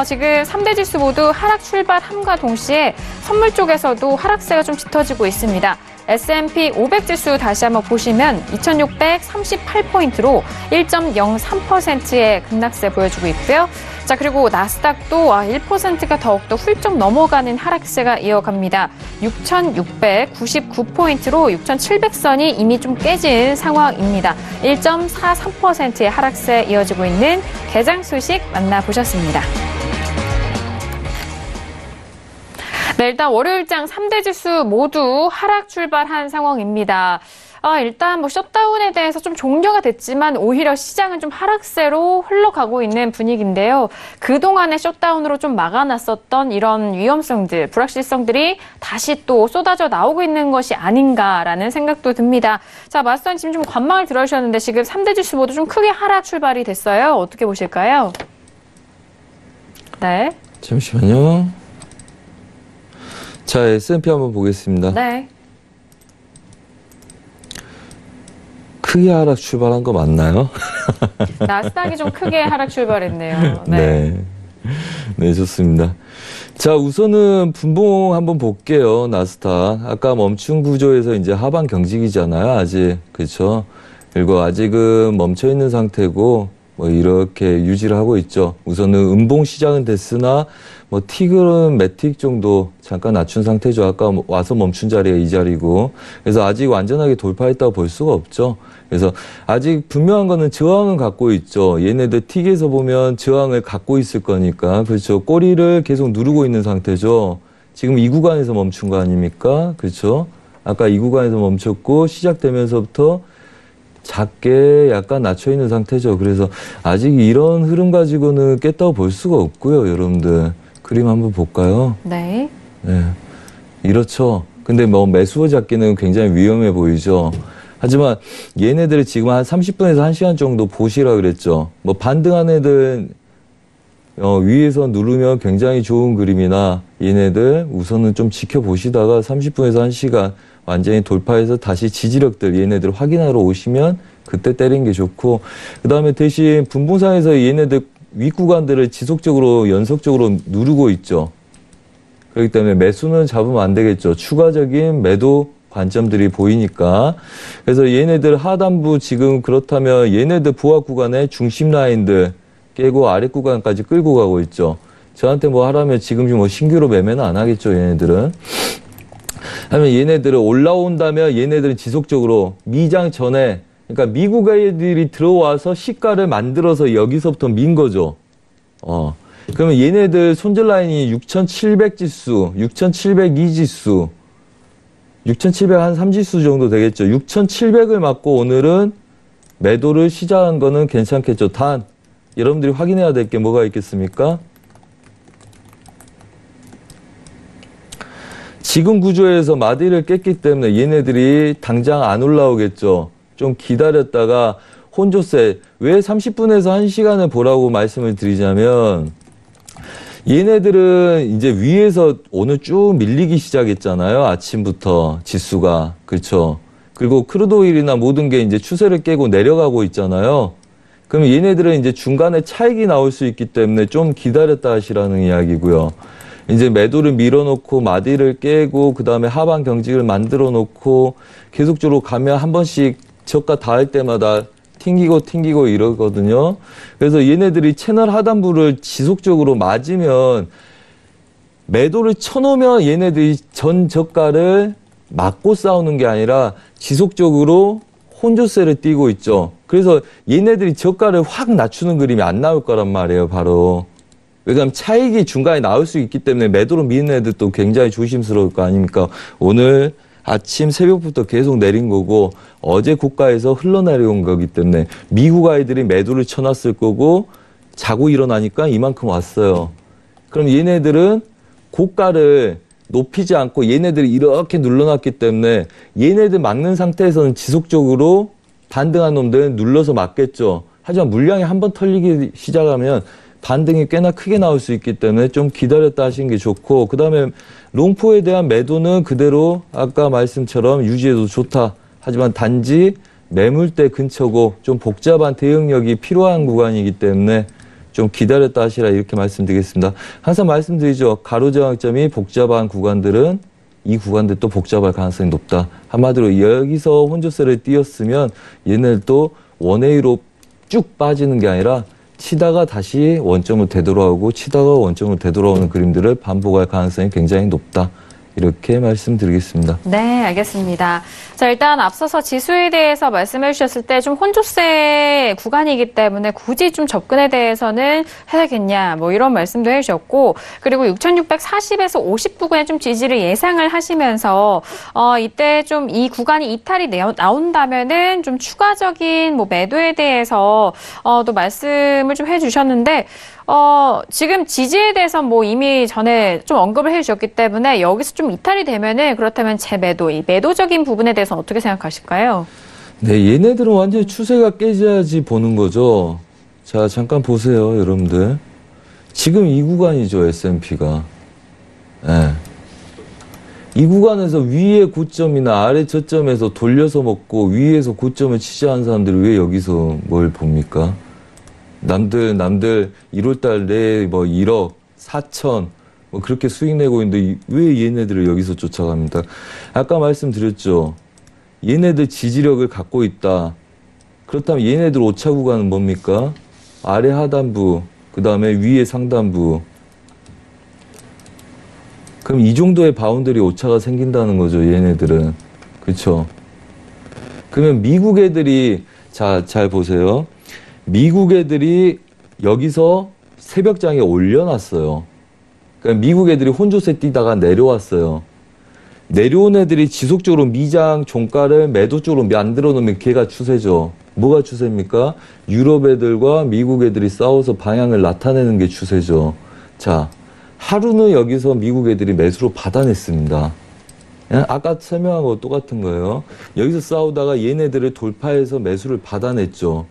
S1: 지금 3대 지수 모두 하락 출발함과 동시에 선물 쪽에서도 하락세가 좀 짙어지고 있습니다. S&P 500 지수 다시 한번 보시면 2638포인트로 1.03%의 급락세 보여주고 있고요. 자, 그리고 나스닥도 1%가 더욱더 훌쩍 넘어가는 하락세가 이어갑니다. 6699포인트로 6700선이 이미 좀 깨진 상황입니다. 1.43%의 하락세 이어지고 있는 개장 소식 만나보셨습니다. 네, 일단 월요일장 3대 지수 모두 하락 출발한 상황입니다. 일단 셧다운에 대해서 좀 종료가 됐지만 오히려 시장은 좀 하락세로 흘러가고 있는 분위기인데요. 그동안의 셧다운으로 좀 막아놨었던 이런 위험성들, 불확실성들이 다시 또 쏟아져 나오고 있는 것이 아닌가라는 생각도 듭니다. 자, 마스터님 지금 좀 관망을 들어주셨는데 지금 3대 지수 모두 좀 크게 하락 출발이 됐어요. 어떻게 보실까요? 네.
S2: 잠시만요. 자, S&P 한번 보겠습니다.
S1: 네.
S2: 크게 하락 출발한 거 맞나요?
S1: 나스닥이 좀 크게 하락 출발했네요.
S2: 네. 네, 좋습니다. 자, 우선은 분봉 한번 볼게요. 나스닥. 아까 멈춘 구조에서 이제 하반 경직이잖아요. 아직. 그렇죠? 그리고 아직은 멈춰 있는 상태고 뭐 이렇게 유지를 하고 있죠. 우선은 음봉 시작은 됐으나 뭐 틱은 매틱 정도 잠깐 낮춘 상태죠. 아까 와서 멈춘 자리가 이 자리고. 그래서 아직 완전하게 돌파했다고 볼 수가 없죠. 그래서 아직 분명한 거는 저항은 갖고 있죠. 얘네들 틱에서 보면 저항을 갖고 있을 거니까. 그렇죠. 꼬리를 계속 누르고 있는 상태죠. 지금 이 구간에서 멈춘 거 아닙니까? 그렇죠. 아까 이 구간에서 멈췄고 시작되면서부터 작게 약간 낮춰 있는 상태죠. 그래서 아직 이런 흐름 가지고는 깼다고 볼 수가 없고요. 여러분들 그림 한번 볼까요?
S1: 네.
S2: 네. 이렇죠. 근데 뭐 매수어 잡기는 굉장히 위험해 보이죠. 하지만 얘네들을 지금 한 30분에서 1시간 정도 보시라 그랬죠. 뭐 반등한 애들 위에서 누르면 굉장히 좋은 그림이나 얘네들 우선은 좀 지켜보시다가 30분에서 1시간 완전히 돌파해서 다시 지지력들 얘네들 확인하러 오시면 그때 때리는 게 좋고, 그 다음에 대신 분봉상에서 얘네들 윗구간들을 지속적으로 연속적으로 누르고 있죠. 그렇기 때문에 매수는 잡으면 안 되겠죠. 추가적인 매도 관점들이 보이니까. 그래서 얘네들 하단부 지금 그렇다면 얘네들 보합 구간의 중심 라인들 깨고 아래 구간까지 끌고 가고 있죠. 저한테 뭐 하라면 지금 뭐 신규로 매매는 안 하겠죠. 얘네들은. 하면 얘네들은 올라온다면 얘네들은 지속적으로 미장 전에, 그러니까 미국 애들이 들어와서 시가를 만들어서 여기서부터 민 거죠. 그러면 얘네들 손절 라인이 6,700 지수, 6,702 지수, 6,703 지수 정도 되겠죠. 6,700을 맞고 오늘은 매도를 시작한 거는 괜찮겠죠. 단 여러분들이 확인해야 될 게 뭐가 있겠습니까? 지금 구조에서 마디를 깼기 때문에 얘네들이 당장 안 올라오겠죠. 좀 기다렸다가 혼조세, 왜 30분에서 1시간을 보라고 말씀을 드리자면 얘네들은 이제 위에서 오늘 쭉 밀리기 시작했잖아요. 아침부터 지수가. 그렇죠. 그리고 크루드오일이나 모든 게 이제 추세를 깨고 내려가고 있잖아요. 그럼 얘네들은 이제 중간에 차익이 나올 수 있기 때문에 좀 기다렸다 하시라는 이야기고요. 이제 매도를 밀어놓고 마디를 깨고 그 다음에 하반 경직을 만들어 놓고 계속적으로 가면 한 번씩 저가 닿을 때마다 튕기고 이러거든요. 그래서 얘네들이 채널 하단부를 지속적으로 맞으면 매도를 쳐놓으면 얘네들이 전 저가를 맞고 싸우는 게 아니라 지속적으로 혼조세를 띄고 있죠. 그래서 얘네들이 저가를 확 낮추는 그림이 안 나올 거란 말이에요. 바로. 왜냐하면 차익이 중간에 나올 수 있기 때문에 매도로 미는 애들도 굉장히 조심스러울 거 아닙니까? 오늘 아침 새벽부터 계속 내린 거고 어제 고가에서 흘러내려온 거기 때문에 미국 아이들이 매도를 쳐놨을 거고 자고 일어나니까 이만큼 왔어요. 그럼 얘네들은 고가를 높이지 않고 얘네들이 이렇게 눌러놨기 때문에 얘네들 막는 상태에서는 지속적으로 반등한 놈들은 눌러서 맞겠죠. 하지만 물량이 한번 털리기 시작하면 반등이 꽤나 크게 나올 수 있기 때문에 좀 기다렸다 하시는 게 좋고, 그 다음에 롱포에 대한 매도는 그대로 아까 말씀처럼 유지해도 좋다. 하지만 단지 매물대 근처고 좀 복잡한 대응력이 필요한 구간이기 때문에 좀 기다렸다 하시라 이렇게 말씀드리겠습니다. 항상 말씀드리죠. 가로저항점이 복잡한 구간들은 이 구간들 또 복잡할 가능성이 높다. 한마디로 여기서 혼조세를 띄었으면 얘네들도 원웨이로 쭉 빠지는 게 아니라 치다가 다시 원점을 되돌아오고 치다가 원점을 되돌아오는 그림들을 반복할 가능성이 굉장히 높다. 이렇게 말씀드리겠습니다.
S1: 네, 알겠습니다. 자, 일단 앞서서 지수에 대해서 말씀해 주셨을 때 좀 혼조세 구간이기 때문에 굳이 좀 접근에 대해서는 해야겠냐, 뭐 이런 말씀도 해주셨고, 그리고 6,640에서 50 부근에 좀 지지를 예상을 하시면서, 이때 좀 이 구간이 이탈이 나온다면은 좀 추가적인 뭐 매도에 대해서, 또 말씀을 좀 해주셨는데, 지금 지지에 대해서 뭐 이미 전에 좀 언급을 해주셨기 때문에 여기서 좀 이탈이 되면은 그렇다면 재매도, 이 매도적인 부분에 대해서는 어떻게 생각하실까요?
S2: 네, 얘네들은 완전히 추세가 깨져야지 보는 거죠. 자, 잠깐 보세요, 여러분들. 지금 이 구간이죠, S&P가. 네. 이 구간에서 위의 고점이나 아래 저점에서 돌려서 먹고 위에서 고점을 취재한 사람들이 왜 여기서 뭘 봅니까? 남들 1월달 내에 뭐 1억, 4천, 뭐 그렇게 수익 내고 있는데 왜 얘네들을 여기서 쫓아갑니까? 아까 말씀드렸죠. 얘네들 지지력을 갖고 있다. 그렇다면 얘네들 오차 구간은 뭡니까? 아래 하단부, 그 다음에 위에 상단부. 그럼 이 정도의 바운더리 오차가 생긴다는 거죠, 얘네들은. 그렇죠? 그러면 미국 애들이, 자, 잘 보세요. 미국 애들이 여기서 새벽장에 올려놨어요. 그러니까 미국 애들이 혼조세 뛰다가 내려왔어요. 내려온 애들이 지속적으로 미장 종가를 매도 쪽으로 만들어 놓으면 걔가 추세죠. 뭐가 추세입니까? 유럽 애들과 미국 애들이 싸워서 방향을 나타내는 게 추세죠. 자, 하루는 여기서 미국 애들이 매수로 받아냈습니다. 아까 설명한 거 똑같은 거예요. 여기서 싸우다가 얘네들을 돌파해서 매수를 받아냈죠.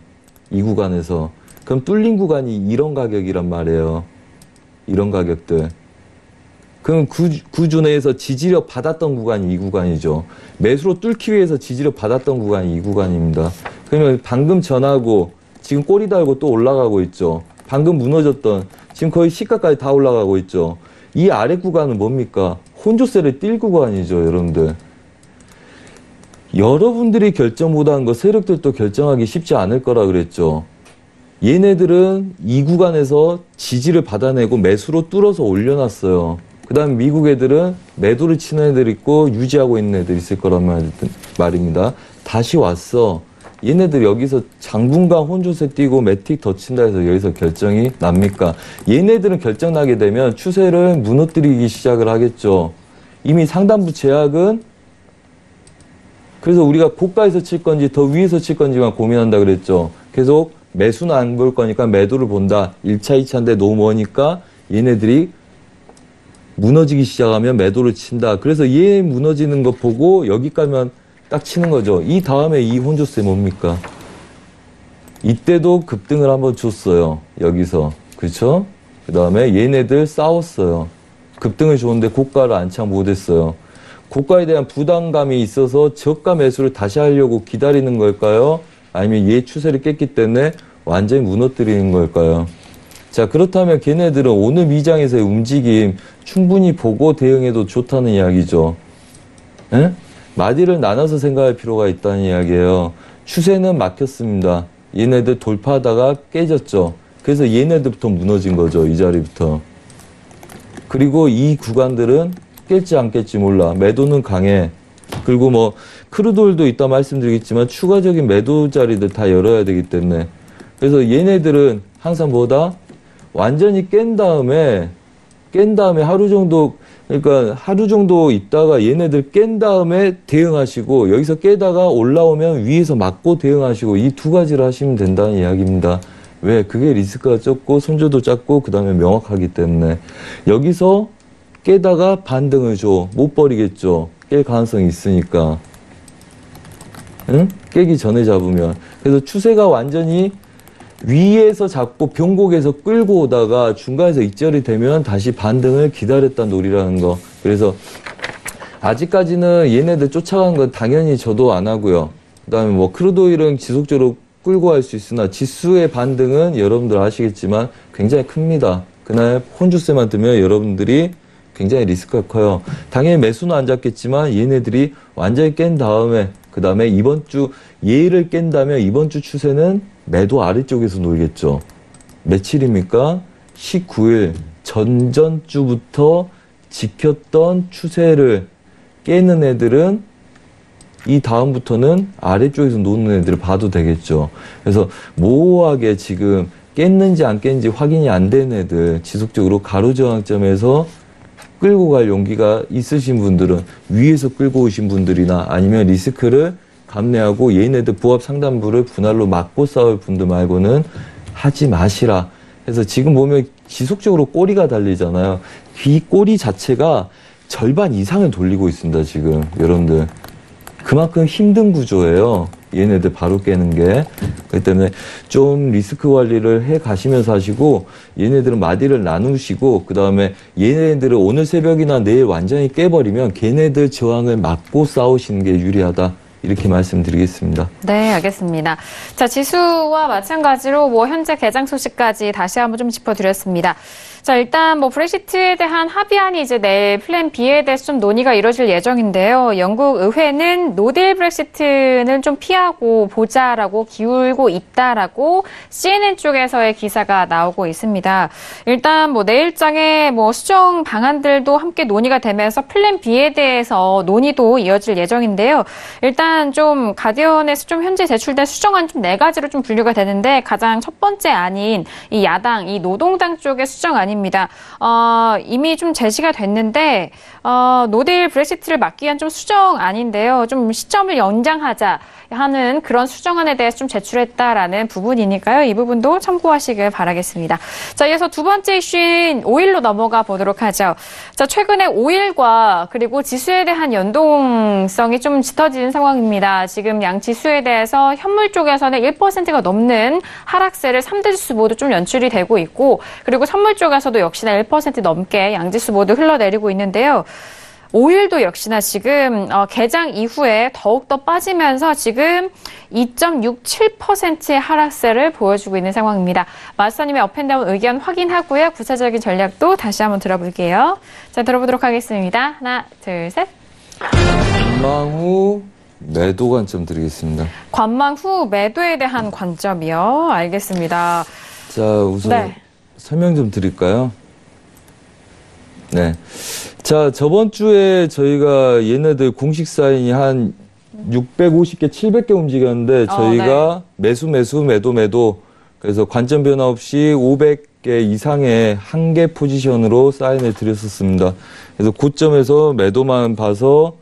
S2: 이 구간에서. 그럼 뚫린 구간이 이런 가격이란 말이에요. 이런 가격들. 그럼 구준에서 지지력 받았던 구간이 이 구간이죠. 매수로 뚫기 위해서 지지력 받았던 구간이 이 구간입니다. 그러면 방금 전하고 지금 꼬리 달고 또 올라가고 있죠. 방금 무너졌던 지금 거의 시가까지 다 올라가고 있죠. 이 아래 구간은 뭡니까? 혼조세를 띨 구간이죠, 여러분들. 여러분들이 결정 못한 거 세력들도 결정하기 쉽지 않을 거라 그랬죠. 얘네들은 이 구간에서 지지를 받아내고 매수로 뚫어서 올려놨어요. 그 다음 미국 애들은 매도를 치는 애들 있고 유지하고 있는 애들 있을 거란 말입니다. 다시 왔어. 얘네들 여기서 장분간 혼조세 띄고 매틱 더 친다 해서 여기서 결정이 납니까? 얘네들은 결정 나게 되면 추세를 무너뜨리기 시작을 하겠죠. 이미 상단부 제약은 그래서 우리가 고가에서 칠 건지 더 위에서 칠 건지만 고민한다 그랬죠. 계속 매수는 안 볼 거니까 매도를 본다. 1차, 2차인데 너무 머니까 얘네들이 무너지기 시작하면 매도를 친다. 그래서 얘 무너지는 거 보고 여기까지만 딱 치는 거죠. 이 다음에 이 혼조세 뭡니까? 이때도 급등을 한번 줬어요. 여기서. 그렇죠? 그 다음에 얘네들 싸웠어요. 급등을 줬는데 고가를 안착 못했어요. 고가에 대한 부담감이 있어서 저가 매수를 다시 하려고 기다리는 걸까요? 아니면 얘 추세를 깼기 때문에 완전히 무너뜨리는 걸까요? 자, 그렇다면 걔네들은 오늘 미장에서의 움직임 충분히 보고 대응해도 좋다는 이야기죠. 에? 마디를 나눠서 생각할 필요가 있다는 이야기예요. 추세는 막혔습니다. 얘네들 돌파하다가 깨졌죠. 그래서 얘네들부터 무너진 거죠. 이 자리부터. 그리고 이 구간들은 깰지 안 깰지 몰라. 매도는 강해. 그리고 뭐 크루돌도 이따 말씀드리겠지만 추가적인 매도 자리들 다 열어야 되기 때문에. 그래서 얘네들은 항상 뭐다? 완전히 깬 다음에 하루 정도, 그러니까 하루 정도 있다가 얘네들 깬 다음에 대응하시고 여기서 깨다가 올라오면 위에서 맞고 대응하시고 이 두 가지를 하시면 된다는 이야기입니다. 왜? 그게 리스크가 적고 손조도 작고 그 다음에 명확하기 때문에 여기서 깨다가 반등을 줘. 못 버리겠죠. 깰 가능성이 있으니까. 응? 깨기 전에 잡으면. 그래서 추세가 완전히 위에서 잡고 변곡에서 끌고 오다가 중간에서 익절이 되면 다시 반등을 기다렸다 놀이라는 거. 그래서 아직까지는 얘네들 쫓아가는 건 당연히 저도 안 하고요. 그 다음에 뭐 크루드오일은 지속적으로 끌고 갈 수 있으나 지수의 반등은 여러분들 아시겠지만 굉장히 큽니다. 그날 혼주세만 뜨면 여러분들이 굉장히 리스크가 커요. 당연히 매수는 안 잡겠지만 얘네들이 완전히 깬 다음에 그 다음에 이번 주 얘를 깬다면 이번 주 추세는 매도 아래쪽에서 놀겠죠. 며칠입니까? 19일 전전주부터 지켰던 추세를 깨는 애들은 이 다음부터는 아래쪽에서 노는 애들을 봐도 되겠죠. 그래서 모호하게 지금 깼는지 안 깼는지 확인이 안 된 애들 지속적으로 가로저항점에서 끌고 갈 용기가 있으신 분들은 위에서 끌고 오신 분들이나 아니면 리스크를 감내하고 얘네들 부합 상단부를 분할로 막고 싸울 분들 말고는 하지 마시라. 그래서 지금 보면 지속적으로 꼬리가 달리잖아요. 이 꼬리 자체가 절반 이상을 돌리고 있습니다. 지금 여러분들 그만큼 힘든 구조예요. 얘네들 바로 깨는 게. 그렇기 때문에 좀 리스크 관리를 해 가시면서 하시고 얘네들은 마디를 나누시고 그 다음에 얘네들을 오늘 새벽이나 내일 완전히 깨버리면 걔네들 저항을 막고 싸우시는 게 유리하다. 이렇게 말씀드리겠습니다.
S1: 네, 알겠습니다. 자, 지수와 마찬가지로 뭐 현재 개장 소식까지 다시 한번 좀 짚어드렸습니다. 자, 일단 뭐 브렉시트에 대한 합의안이 이제 내일 플랜 B에 대해서 좀 논의가 이뤄질 예정인데요. 영국 의회는 노딜 브렉시트는 좀 피하고 보자라고 기울고 있다라고 CNN 쪽에서의 기사가 나오고 있습니다. 일단 뭐 내일장에 뭐 수정 방안들도 함께 논의가 되면서 플랜 B에 대해서 논의도 이어질 예정인데요. 일단 좀 가디언에서 좀 현재 제출된 수정안 좀 4가지로 좀 분류가 되는데 가장 첫 번째 안인 이 야당, 이 노동당 쪽의 수정안입니다. 이미 좀 제시가 됐는데 노딜 브렉시트를 막기 위한 좀 수정안인데요. 좀 시점을 연장하자 하는 그런 수정안에 대해서 좀 제출했다라는 부분이니까요. 이 부분도 참고하시길 바라겠습니다. 자, 이어서 두 번째 이슈인 오일로 넘어가 보도록 하죠. 자, 최근에 오일과 그리고 지수에 대한 연동성이 좀 짙어지는 상황입니다. 지금 양 지수에 대해서 현물 쪽에서는 1%가 넘는 하락세를 3대 지수 모두 좀 연출이 되고 있고 그리고 선물 쪽에서도 역시나 1% 넘게 양 지수 모두 흘러내리고 있는데요. 오일도 역시나 지금 개장 이후에 더욱더 빠지면서 지금 2.67%의 하락세를 보여주고 있는 상황입니다. 마스터님의 업앤다운 의견 확인하고요. 구체적인 전략도 다시 한번 들어볼게요. 자, 들어보도록 하겠습니다. 하나, 둘, 셋.
S2: 관망 후 매도 관점 드리겠습니다.
S1: 관망 후 매도에 대한 관점이요. 알겠습니다.
S2: 자, 우선 설명 좀 드릴까요? 네. 자, 저번 주에 저희가 얘네들 공식 사인이 한 650개, 700개 움직였는데 저희가 매수, 매도. 그래서 관점 변화 없이 500개 이상의 한 개 포지션으로 사인을 드렸었습니다. 그래서 고점에서 매도만 봐서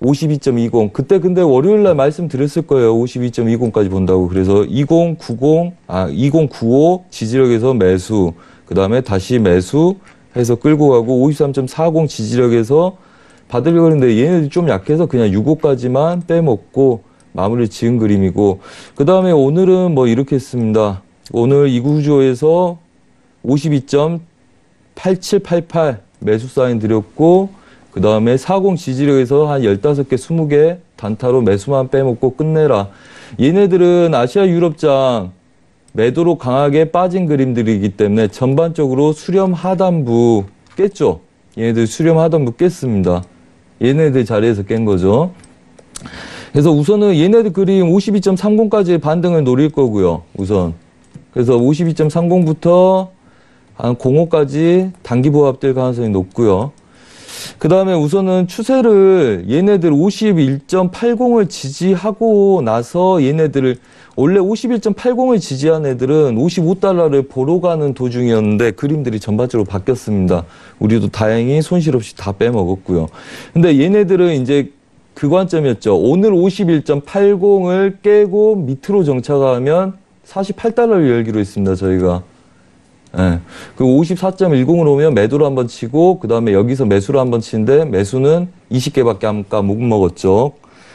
S2: 52.20. 그때 근데 월요일 날 말씀드렸을 거예요. 52.20까지 본다고. 그래서 2095 지지력에서 매수. 그 다음에 다시 매수. 해서 끌고 가고 53.40 지지력에서 받으려고 했는데 얘네들이 좀 약해서 그냥 65까지만 빼먹고 마무리 지은 그림이고 그 다음에 오늘은 뭐 이렇게 했습니다. 오늘 이 구조에서 52.8788 매수 사인 드렸고 그 다음에 40 지지력에서 한 15개, 20개 단타로 매수만 빼먹고 끝내라. 얘네들은 아시아 유럽장 매도로 강하게 빠진 그림들이기 때문에 전반적으로 수렴 하단부 깼죠. 얘네들 수렴 하단부 깼습니다. 얘네들 자리에서 깬 거죠. 그래서 우선은 얘네들 그림 52.30까지 반등을 노릴 거고요. 우선. 그래서 52.30부터 한 05까지 단기 보합될 가능성이 높고요. 그 다음에 우선은 추세를 얘네들 51.80을 지지하고 나서 얘네들을 원래 51.80을 지지한 애들은 55달러를 보러 가는 도중이었는데 그림들이 전반적으로 바뀌었습니다. 우리도 다행히 손실 없이 다 빼먹었고요. 근데 얘네들은 이제 그 관점이었죠. 오늘 51.80을 깨고 밑으로 정착하면 48달러를 열기로 했습니다, 저희가. 예. 그 54.10으로 오면 매도를 한번 치고, 그 다음에 여기서 매수를 한번 치는데, 매수는 20개밖에 아까 못 먹었죠.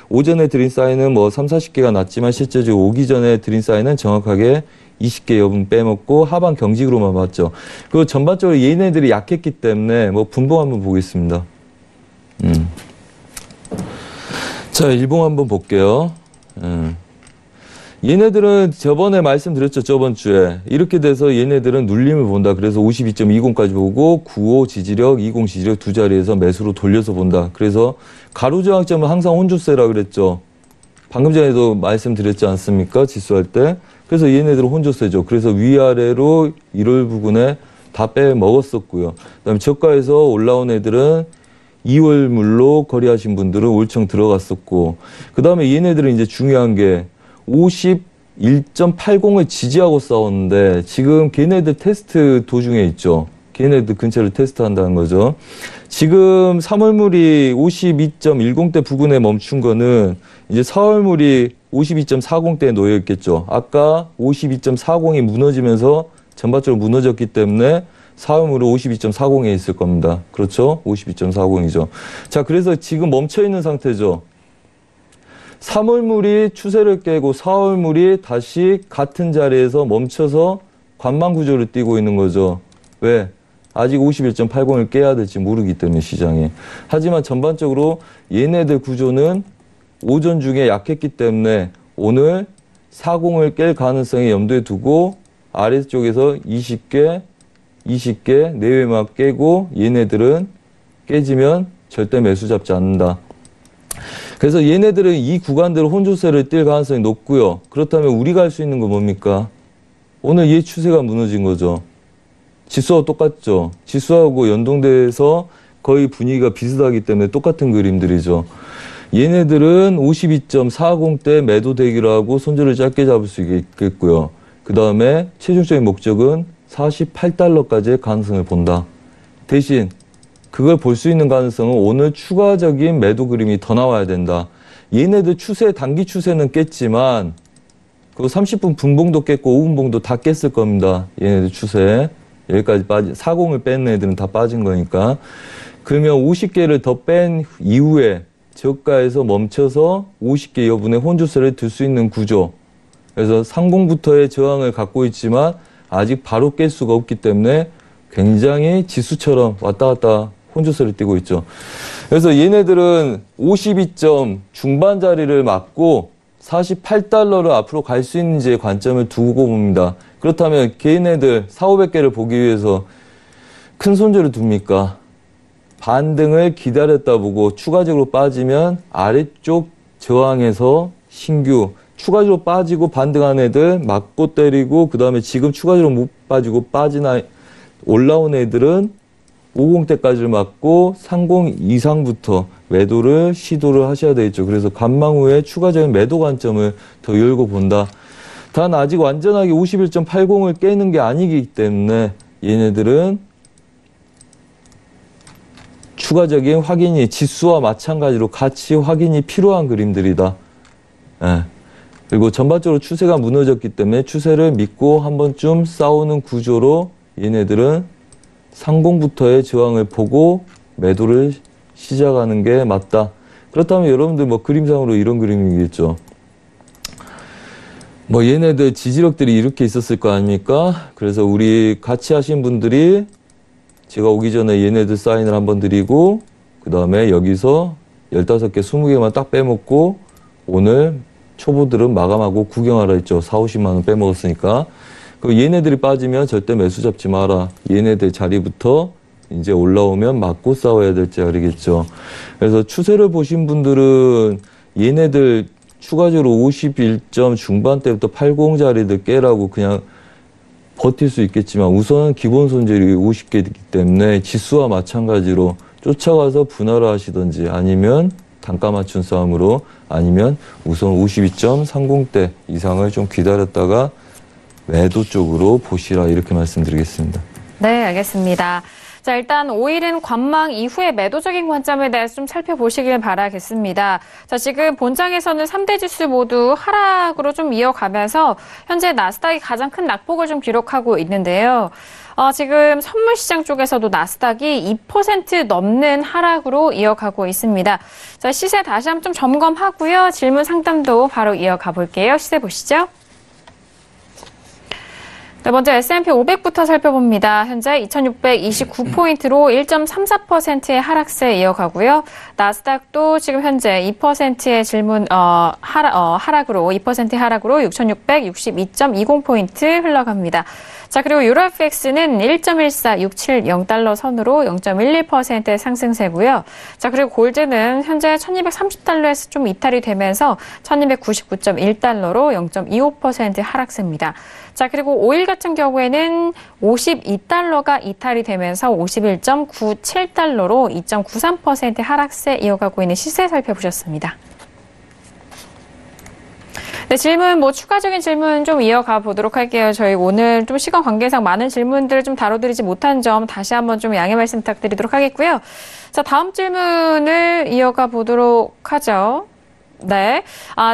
S2: 오전에 드린 사인은 뭐 3, 40개가 났지만, 실제적으로 오기 전에 드린 사인은 정확하게 20개 여분 빼먹고, 하방 경직으로만 봤죠. 그 전반적으로 얘네들이 약했기 때문에, 뭐 분봉 한번 보겠습니다. 자, 일봉 한번 볼게요. 얘네들은 저번에 말씀드렸죠, 저번 주에. 이렇게 돼서 얘네들은 눌림을 본다. 그래서 52.20까지 보고 95 지지력, 20 지지력 두 자리에서 매수로 돌려서 본다. 그래서 가로저항점은 항상 혼조세라 그랬죠. 방금 전에도 말씀드렸지 않습니까? 지수할 때. 그래서 얘네들은 혼조세죠. 그래서 위아래로 1월 부근에 다 빼먹었었고요. 그다음에 저가에서 올라온 애들은 2월물로 거래하신 분들은 올청 들어갔었고, 그 다음에 얘네들은 이제 중요한 게 51.80을 지지하고 싸웠는데, 지금 걔네들 테스트 도중에 있죠. 걔네들 근처를 테스트한다는 거죠. 지금 3월물이 52.10대 부근에 멈춘 거는 이제 4월물이 52.40대에 놓여 있겠죠. 아까 52.40이 무너지면서 전반적으로 무너졌기 때문에 4월물은 52.40에 있을 겁니다. 그렇죠? 52.40이죠. 자, 그래서 지금 멈춰있는 상태죠. 3월물이 추세를 깨고 4월물이 다시 같은 자리에서 멈춰서 관망 구조를 띄고 있는 거죠. 왜? 아직 51.80을 깨야 될지 모르기 때문에 시장이. 하지만 전반적으로 얘네들 구조는 오전 중에 약했기 때문에 오늘 40을 깰 가능성이 염두에 두고 아래쪽에서 20개 내외만 깨고 얘네들은 깨지면 절대 매수 잡지 않는다. 그래서 얘네들은 이 구간대로 혼조세를 뛸 가능성이 높고요. 그렇다면 우리가 할 수 있는 건 뭡니까? 오늘 얘 추세가 무너진 거죠. 지수하고 똑같죠. 지수하고 연동돼서 거의 분위기가 비슷하기 때문에 똑같은 그림들이죠. 얘네들은 52.40대 매도 대기를 하고 손절을 짧게 잡을 수 있겠고요. 그 다음에 최종적인 목적은 48달러까지의 가능성을 본다. 대신 그걸 볼 수 있는 가능성은 오늘 추가적인 매도 그림이 더 나와야 된다. 얘네들 추세, 단기 추세는 깼지만 그 30분 분봉도 깼고 5분봉도 다 깼을 겁니다. 얘네들 추세. 여기까지 40을 뺀 애들은 다 빠진 거니까. 그러면 50개를 더 뺀 이후에 저가에서 멈춰서 50개 여분의 혼조세를 들 수 있는 구조. 그래서 상공부터의 저항을 갖고 있지만 아직 바로 깰 수가 없기 때문에 굉장히 지수처럼 왔다 갔다 혼조세를 띄고 있죠. 그래서 얘네들은 52점 중반 자리를 맞고 48달러를 앞으로 갈 수 있는지의 관점을 두고 봅니다. 그렇다면 걔네들 4,500개를 보기 위해서 큰 손절을 둡니까? 반등을 기다렸다 보고 추가적으로 빠지면 아래쪽 저항에서 신규 추가적으로 빠지고 반등한 애들 맞고 때리고, 그 다음에 지금 추가적으로 못 빠지고 올라온 애들은 50대까지를 맞고 30 이상부터 매도를 시도를 하셔야 되겠죠. 그래서 관망 후에 추가적인 매도 관점을 더 열고 본다. 단 아직 완전하게 51.80을 깨는 게 아니기 때문에 얘네들은 추가적인 확인이 지수와 마찬가지로 같이 확인이 필요한 그림들이다. 예. 그리고 전반적으로 추세가 무너졌기 때문에 추세를 믿고 한 번쯤 싸우는 구조로 얘네들은 상공부터의 저항을 보고 매도를 시작하는 게 맞다. 그렇다면 여러분들 뭐 그림상으로 이런 그림이겠죠. 뭐 얘네들 지지력들이 이렇게 있었을 거 아닙니까? 그래서 우리 같이 하신 분들이 제가 오기 전에 얘네들 사인을 한번 드리고, 그 다음에 여기서 15개, 20개만 딱 빼먹고 오늘 초보들은 마감하고 구경하라 했죠. 4, 50만 원 빼먹었으니까. 그 얘네들이 빠지면 절대 매수 잡지 마라. 얘네들 자리부터 이제 올라오면 맞고 싸워야 될 자리겠죠. 그래서 추세를 보신 분들은 얘네들 추가적으로 51점 중반대부터 80 자리들 깨라고 그냥 버틸 수 있겠지만 우선 기본 손절이 50개이기 때문에 지수와 마찬가지로 쫓아가서 분할을 하시든지 아니면 단가 맞춘 싸움으로 아니면 우선 52.30대 이상을 좀 기다렸다가 매도 쪽으로 보시라 이렇게 말씀드리겠습니다.
S1: 네, 알겠습니다. 자, 일단 5일은 관망 이후의 매도적인 관점에 대해서 좀 살펴보시길 바라겠습니다. 자, 지금 본장에서는 3대 지수 모두 하락으로 좀 이어가면서 현재 나스닥이 가장 큰 낙폭을 좀 기록하고 있는데요. 지금 선물 시장 쪽에서도 나스닥이 2% 넘는 하락으로 이어가고 있습니다. 자, 시세 다시 한번 좀 점검하고요. 질문 상담도 바로 이어가 볼게요. 시세 보시죠. 네, 먼저 S&P 500부터 살펴봅니다. 현재 2629포인트로 1.34%의 하락세 이어가고요. 나스닥도 지금 현재 2%의 하락으로 2%의 하락으로 6662.20포인트 흘러갑니다. 자, 그리고 유로FX는 1.14670달러 선으로 0.11%의 상승세고요. 자, 그리고 골드는 현재 1230달러에서 좀 이탈이 되면서 1299.1달러로 0.25%의 하락세입니다. 자, 그리고 오일 같은 경우에는 52달러가 이탈이 되면서 51.97달러로 2.93%의 하락세 이어가고 있는 시세 살펴보셨습니다. 네, 질문, 추가적인 질문 좀 이어가 보도록 할게요. 저희 오늘 좀 시간 관계상 많은 질문들을 좀 다뤄드리지 못한 점 다시 한번 좀 양해 말씀 부탁드리도록 하겠고요. 자, 다음 질문을 이어가 보도록 하죠. 네.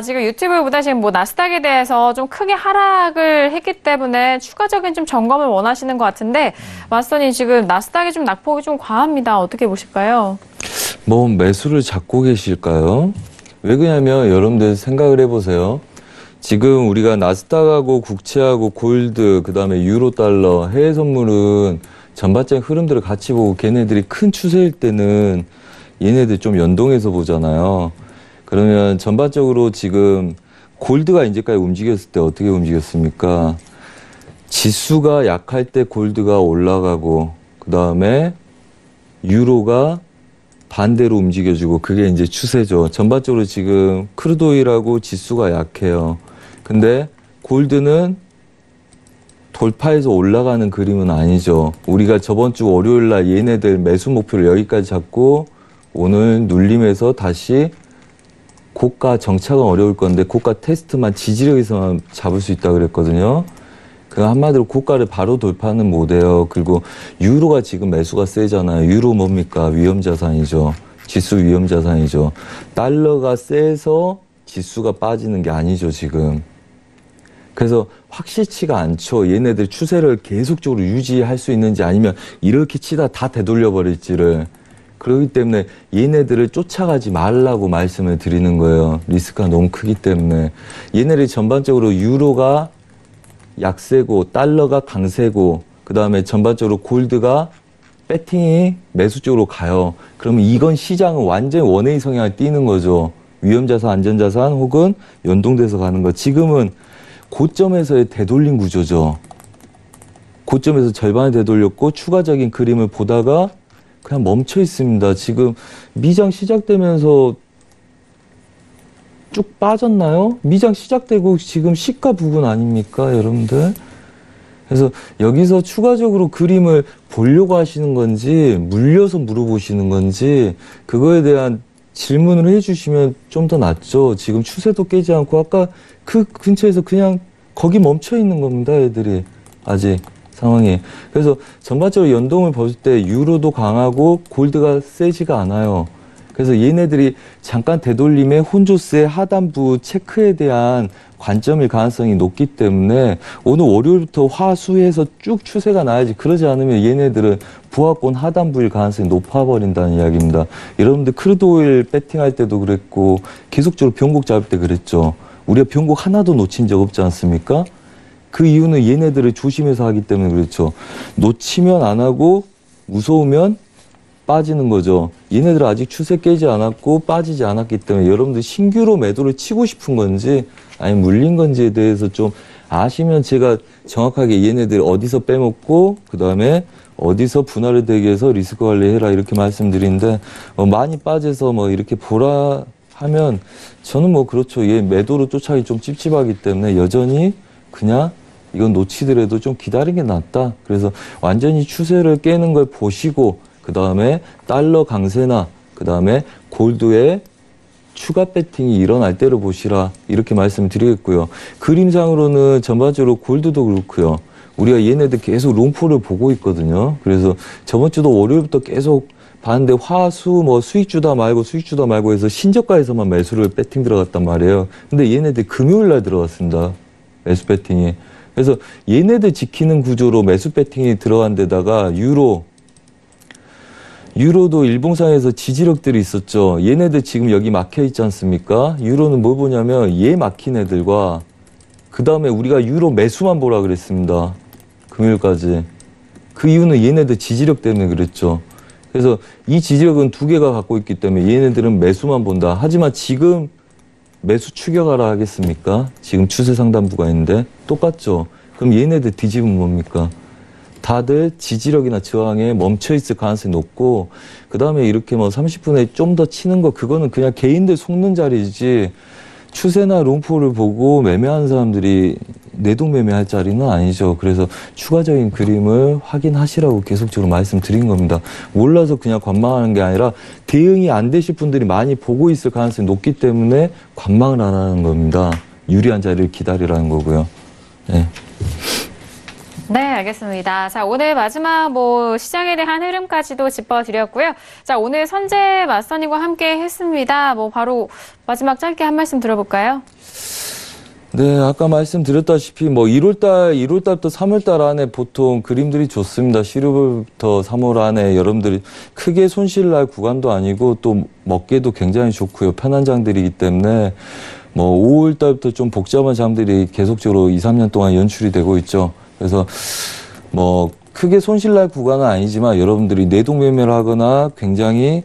S1: 지금 유튜브보다 지금 나스닥에 대해서 좀 크게 하락을 했기 때문에 추가적인 좀 점검을 원하시는 것 같은데, 마스터님 지금 나스닥이 좀 낙폭이 좀 과합니다. 어떻게 보실까요?
S2: 매수를 잡고 계실까요? 왜 그러냐면 여러분들 생각을 해보세요. 지금 우리가 나스닥하고 국채하고 골드, 그 다음에 유로 달러, 해외 선물은 전반적인 흐름들을 같이 보고 걔네들이 큰 추세일 때는 얘네들 좀 연동해서 보잖아요. 그러면 전반적으로 지금 골드가 이제까지 움직였을 때 어떻게 움직였습니까? 지수가 약할 때 골드가 올라가고, 그 다음에 유로가 반대로 움직여주고, 그게 이제 추세죠. 전반적으로 지금 크루드오일하고 지수가 약해요. 근데 골드는 돌파해서 올라가는 그림은 아니죠. 우리가 저번 주 월요일 날 얘네들 매수 목표를 여기까지 잡고 오늘 눌림에서 다시 고가 정착은 어려울 건데 고가 테스트만 지지력에서만 잡을 수 있다 그랬거든요. 그 한마디로 고가를 바로 돌파는 못해요. 그리고 유로가 지금 매수가 세잖아요. 유로 뭡니까? 위험자산이죠. 지수 위험자산이죠. 달러가 세서 지수가 빠지는 게 아니죠, 지금. 그래서 확실치가 않죠. 얘네들 추세를 계속적으로 유지할 수 있는지 아니면 이렇게 치다 다 되돌려 버릴지를. 그렇기 때문에 얘네들을 쫓아가지 말라고 말씀을 드리는 거예요. 리스크가 너무 크기 때문에. 얘네들이 전반적으로 유로가 약세고 달러가 강세고 그 다음에 전반적으로 골드가 배팅이 매수 쪽으로 가요. 그러면 이건 시장은 완전히 원웨이 성향을 띠는 거죠. 위험자산, 안전자산 혹은 연동돼서 가는 거. 지금은 고점에서의 되돌림 구조죠. 고점에서 절반을 되돌렸고 추가적인 그림을 보다가 그냥 멈춰 있습니다. 지금 미장 시작되면서 쭉 빠졌나요? 미장 시작되고 지금 시가 부근 아닙니까, 여러분들? 그래서 여기서 추가적으로 그림을 보려고 하시는 건지 물려서 물어보시는 건지 그거에 대한 질문을 해주시면 좀 더 낫죠. 지금 추세도 깨지 않고 아까 그 근처에서 그냥 거기 멈춰 있는 겁니다, 애들이. 아직 상황이. 그래서 전반적으로 연동을 볼 때 유로도 강하고 골드가 세지가 않아요. 그래서 얘네들이 잠깐 되돌림의 혼조세 하단부 체크에 대한 관점일 가능성이 높기 때문에 오늘 월요일부터 화수해서 쭉 추세가 나야지. 그러지 않으면 얘네들은 부하권 하단부일 가능성이 높아버린다는 이야기입니다. 여러분들 크루드오일 배팅할 때도 그랬고 계속적으로 변곡 잡을 때 그랬죠. 우리가 변곡 하나도 놓친 적 없지 않습니까? 그 이유는 얘네들을 조심해서 하기 때문에 그렇죠. 놓치면 안 하고 무서우면 빠지는 거죠. 얘네들 아직 추세 깨지 않았고 빠지지 않았기 때문에 여러분들 신규로 매도를 치고 싶은 건지 아니면 물린 건지에 대해서 좀 아시면 제가 정확하게 얘네들 어디서 빼먹고 그 다음에 어디서 분할을 되게 해서 리스크 관리해라 이렇게 말씀드리는데 많이 빠져서 이렇게 보라 하면 저는 그렇죠. 얘 매도로 쫓아가기 좀 찝찝하기 때문에 여전히 그냥 이건 놓치더라도 좀 기다리는 게 낫다. 그래서 완전히 추세를 깨는 걸 보시고 그 다음에 달러 강세나 그 다음에 골드의 추가 배팅이 일어날 때를 보시라 이렇게 말씀드리겠고요. 그림상으로는 전반적으로 골드도 그렇고요. 우리가 얘네들 계속 롱포를 보고 있거든요. 그래서 저번 주도 월요일부터 계속 봤는데 화수 뭐 수익 주다 말고 해서 신저가에서만 매수를 배팅 들어갔단 말이에요. 근데 얘네들 금요일 날 들어갔습니다. 매수 배팅이. 그래서 얘네들 지키는 구조로 매수 배팅이 들어간 데다가 유로도 일봉상에서 지지력들이 있었죠. 얘네들 지금 여기 막혀 있지 않습니까? 유로는 뭐 보냐면 얘 막힌 애들과 그 다음에 우리가 유로 매수만 보라 그랬습니다. 금요일까지. 그 이유는 얘네들 지지력 때문에 그랬죠. 그래서 이 지지력은 두 개가 갖고 있기 때문에 얘네들은 매수만 본다. 하지만 지금 매수 추격하라 하겠습니까? 지금 추세 상단부가 있는데 똑같죠. 그럼 얘네들 뒤집으면 뭡니까? 다들 지지력이나 저항에 멈춰있을 가능성이 높고 그 다음에 이렇게 뭐 30분에 좀 더 치는 거 그거는 그냥 개인들 속는 자리지 추세나 롱포를 보고 매매하는 사람들이 내동매매할 자리는 아니죠. 그래서 추가적인 그림을 확인하시라고 계속적으로 말씀드린 겁니다. 몰라서 그냥 관망하는 게 아니라 대응이 안 되실 분들이 많이 보고 있을 가능성이 높기 때문에 관망을 안 하는 겁니다. 유리한 자리를 기다리라는 거고요. 네.
S1: 네, 알겠습니다. 자, 오늘 마지막 시장에 대한 흐름까지도 짚어드렸고요. 자, 오늘 선재 마스터님과 함께 했습니다. 바로 마지막 짧게 한 말씀 들어볼까요?
S2: 네, 아까 말씀드렸다시피 1월달부터 3월달 안에 보통 그림들이 좋습니다. 12월부터 3월 안에 여러분들이 크게 손실 날 구간도 아니고 또 먹기도 굉장히 좋고요. 편한 장들이기 때문에 5월달부터 좀 복잡한 장들이 계속적으로 2, 3년 동안 연출이 되고 있죠. 그래서 크게 손실 날 구간은 아니지만 여러분들이 내동매매를 하거나 굉장히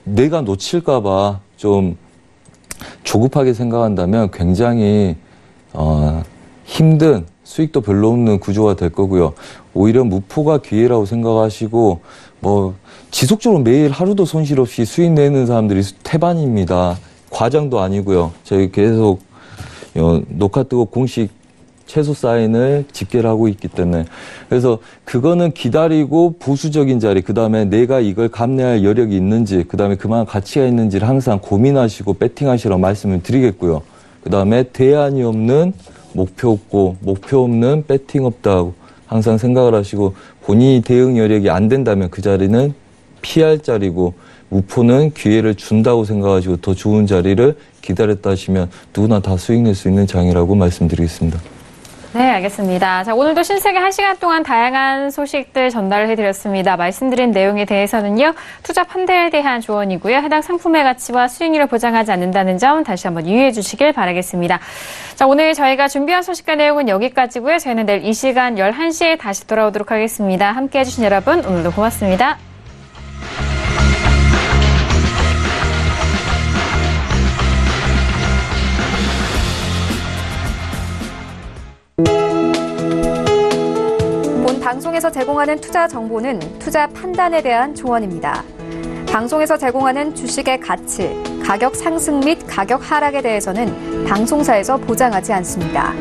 S2: 내가 놓칠까봐 좀 조급하게 생각한다면 굉장히 힘든 수익도 별로 없는 구조가 될 거고요. 오히려 무포가 기회라고 생각하시고 지속적으로 매일 하루도 손실 없이 수익 내는 사람들이 태반입니다. 과장도 아니고요. 저희 계속 녹화 뜨고 공식 최소 사인을 집계를 하고 있기 때문에 그래서 그거는 기다리고 보수적인 자리 그 다음에 내가 이걸 감내할 여력이 있는지 그 다음에 그만한 가치가 있는지를 항상 고민하시고 배팅하시라고 말씀을 드리겠고요. 그 다음에 대안이 없는 목표 없고 목표 없는 배팅 없다고 항상 생각을 하시고 본인이 대응 여력이 안 된다면 그 자리는 피할 자리고 무포는 기회를 준다고 생각하시고 더 좋은 자리를 기다렸다 하시면 누구나 다 수익 낼 수 있는 장이라고 말씀드리겠습니다.
S1: 네, 알겠습니다. 자, 오늘도 신세계 1시간 동안 다양한 소식들 전달을 해드렸습니다. 말씀드린 내용에 대해서는요, 투자 판단에 대한 조언이고요. 해당 상품의 가치와 수익률을 보장하지 않는다는 점 다시 한번 유의해 주시길 바라겠습니다. 자, 오늘 저희가 준비한 소식과 내용은 여기까지고요. 저희는 내일 이 시간 11시에 다시 돌아오도록 하겠습니다. 함께 해주신 여러분, 오늘도 고맙습니다.
S3: 방송에서 제공하는 투자 정보는 투자 판단에 대한 조언입니다. 방송에서 제공하는 주식의 가치, 가격 상승 및 가격 하락에 대해서는 방송사에서 보장하지 않습니다.